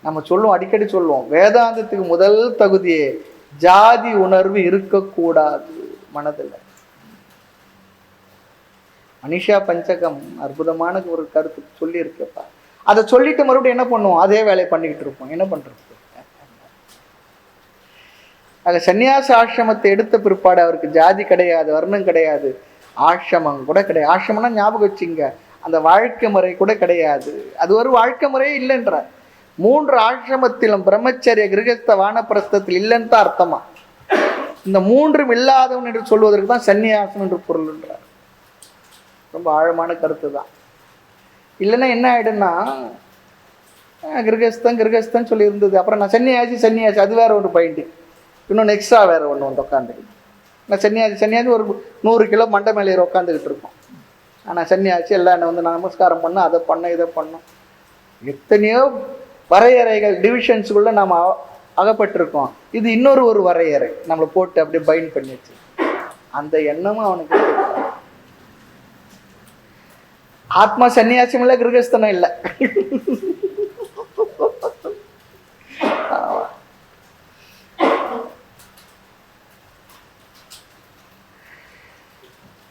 நம்ம சொல்லுவோம், அடிக்கடி சொல்லுவோம், வேதாந்தத்துக்கு முதல் தகுதியே ஜாதி உணர்வு இருக்கக்கூடாது மனதில். மனிஷா பஞ்சகம் அற்புதமான ஒரு கருத்து சொல்லி இருக்கப்பா. அதை சொல்லிட்டு மறுபடியும் என்ன பண்ணுவோம்? அதே வேலையை பண்ணிக்கிட்டு இருப்போம். என்ன பண்றது? ஆக சன்னியாச ஆசிரமத்தை எடுத்த பிற்பாடு அவருக்கு ஜாதி கிடையாது, வர்ணம் கிடையாது, ஆசிரமம் கூட கிடையாது. ஆசிரமம்னா ஞாபகம் வச்சுங்க, அந்த வாழ்க்கை முறை கூட கிடையாது. அது ஒரு வாழ்க்கை முறையே இல்லைன்ற. 3 ஆசிரமத்திலும் பிரம்மச்சரிய கிரகஸ்த வானப்பிரஸ்தத்தில் இல்லைன்னு தான் அர்த்தமா. இந்த 3ம் இல்லாதவன் என்று சொல்வதற்கு தான் சன்னியாசம் என்று பொருள் என்றார். ரொம்ப ஆழமான கருத்து தான். இல்லைன்னா என்ன ஆயிடுன்னா, கிரகஸ்தன் சொல்லி இருந்தது, அப்புறம் நான் சன்னியாசி அது வேற ஒரு பாயிண்ட், இன்னொன்று எக்ஸ்ட்ரா வேற ஒன்று வந்து உட்காந்துக்கிட்டு. நான் சன்னியாசி ஒரு 100 கிலோ மண்டை மேலே உட்காந்துக்கிட்டு இருக்கோம். ஆனால் சன்னியாசி எல்லாம் என்னை வந்து நான் நமஸ்காரம் பண்ண, அதை பண்ண, இதை பண்ணோம். எத்தனையோ வரையறைகள் டிவிஷன்ஸுக்குள்ள நாம் அகப்பட்டிருக்கோம். இது இன்னொரு வரையறை நம்மளை போட்டு அப்படியே பைண்ட் பண்ணிடுச்சு. அந்த எண்ணமும் அவனுக்கு ஆத்மா சன்னியாசம் இல்லை, கிரகஸ்தனம் இல்லை.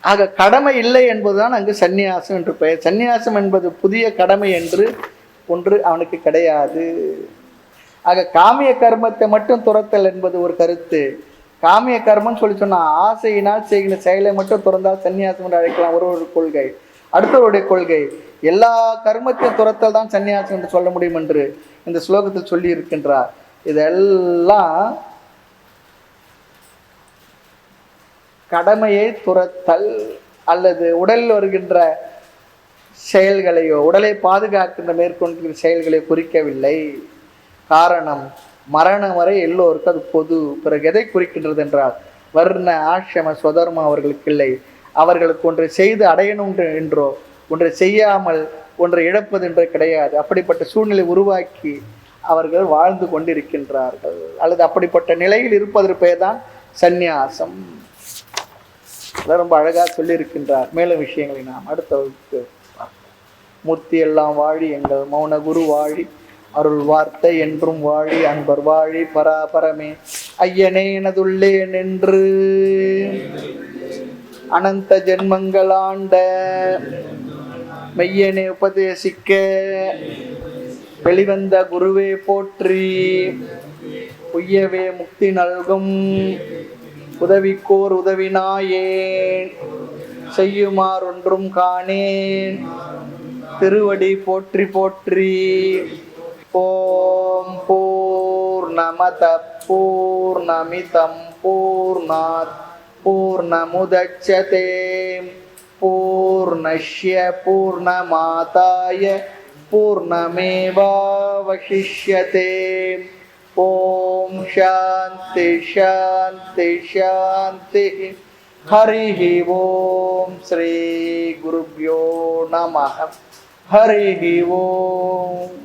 ஆக கடமை இல்லை என்பதுதான் அங்கு சந்நியாசம் என்று பெயர். சந்நியாசம் என்பது புதிய கடமை என்று ஒன்று அவனுக்கு கிடையாது. ஆக காமிய கர்மத்தை மட்டும் துரத்தல் என்பது ஒரு கருத்து. காமிய கர்மம் சொல்லி சொன்னா ஆசையினால் செய்கிற செயலை மட்டும் துறந்தால் சன்னியாசம் என்று அழைக்கலாம், ஒரு கொள்கை. அடுத்தவருடைய கொள்கை எல்லா கர்மத்தையும் துரத்தல் தான் சன்னியாசம் என்று சொல்ல முடியும் என்று இந்த ஸ்லோகத்தில் சொல்லி இருக்கின்றார். இதெல்லாம் கடமையை துரத்தல் அல்லது உடலில் வருகின்ற செயல்களையோ உடலை பாதுகாக்கின்ற மேற்கொண்ட செயல்களை குறிக்கவில்லை. காரணம், மரணம் வரை எல்லோருக்கும் அது பொது. பிறகு எதை குறிக்கின்றது என்றால் வர்ண ஆசிரம ஸ்வதர்மம் அவர்களுக்கு இல்லை. அவர்களுக்கு ஒன்றை செய்து அடையணும் என்றோ ஒன்றை செய்யாமல் ஒன்றை இழப்பது என்றோ கிடையாது. அப்படிப்பட்ட சூழ்நிலை உருவாக்கி அவர்கள் வாழ்ந்து கொண்டிருக்கின்றார்கள். அல்லது அப்படிப்பட்ட நிலையில் இருப்பதற்கு பெயர் தான் சந்நியாசம். ரொம்ப அழகாக சொல்லியிருக்கின்றார். மேலும் விஷயங்களை நாம் அடுத்த வகுப்பு பார்ப்போம். மூர்த்தி எல்லாம் வாழி எங்கள் மௌன குரு வாழி, அருள் வார்த்தை என்றும் வாழி, அன்பர் வாழி பராபரமே ஐயனே எனதுள்ளே நின்று அனந்த ஜென்மங்களாண்ட மெய்யனே உபதேசிக்க வெளிவந்த குருவே போற்றி, உய்யவே முக்தி நல்கும் உதவிக்கோர் உதவினாயேன், செய்யுமாறு ஒன்றும் காணேன் திருவடி போற்றி போற்றி. ஓம் பூர்ணமத பூர்ணமிதம் பூர்ணாத் பூர்ணமுதச்யதே பூர்ணஸ்ய பூர்ணமாதாய பூர்ணமேவாவசிஷ்யதே. ஓம் சாந்தி சாந்தி சாந்தி. ஹரி ஓம். ஸ்ரீ குருப்யோ நமः. ஹரி ஓம்.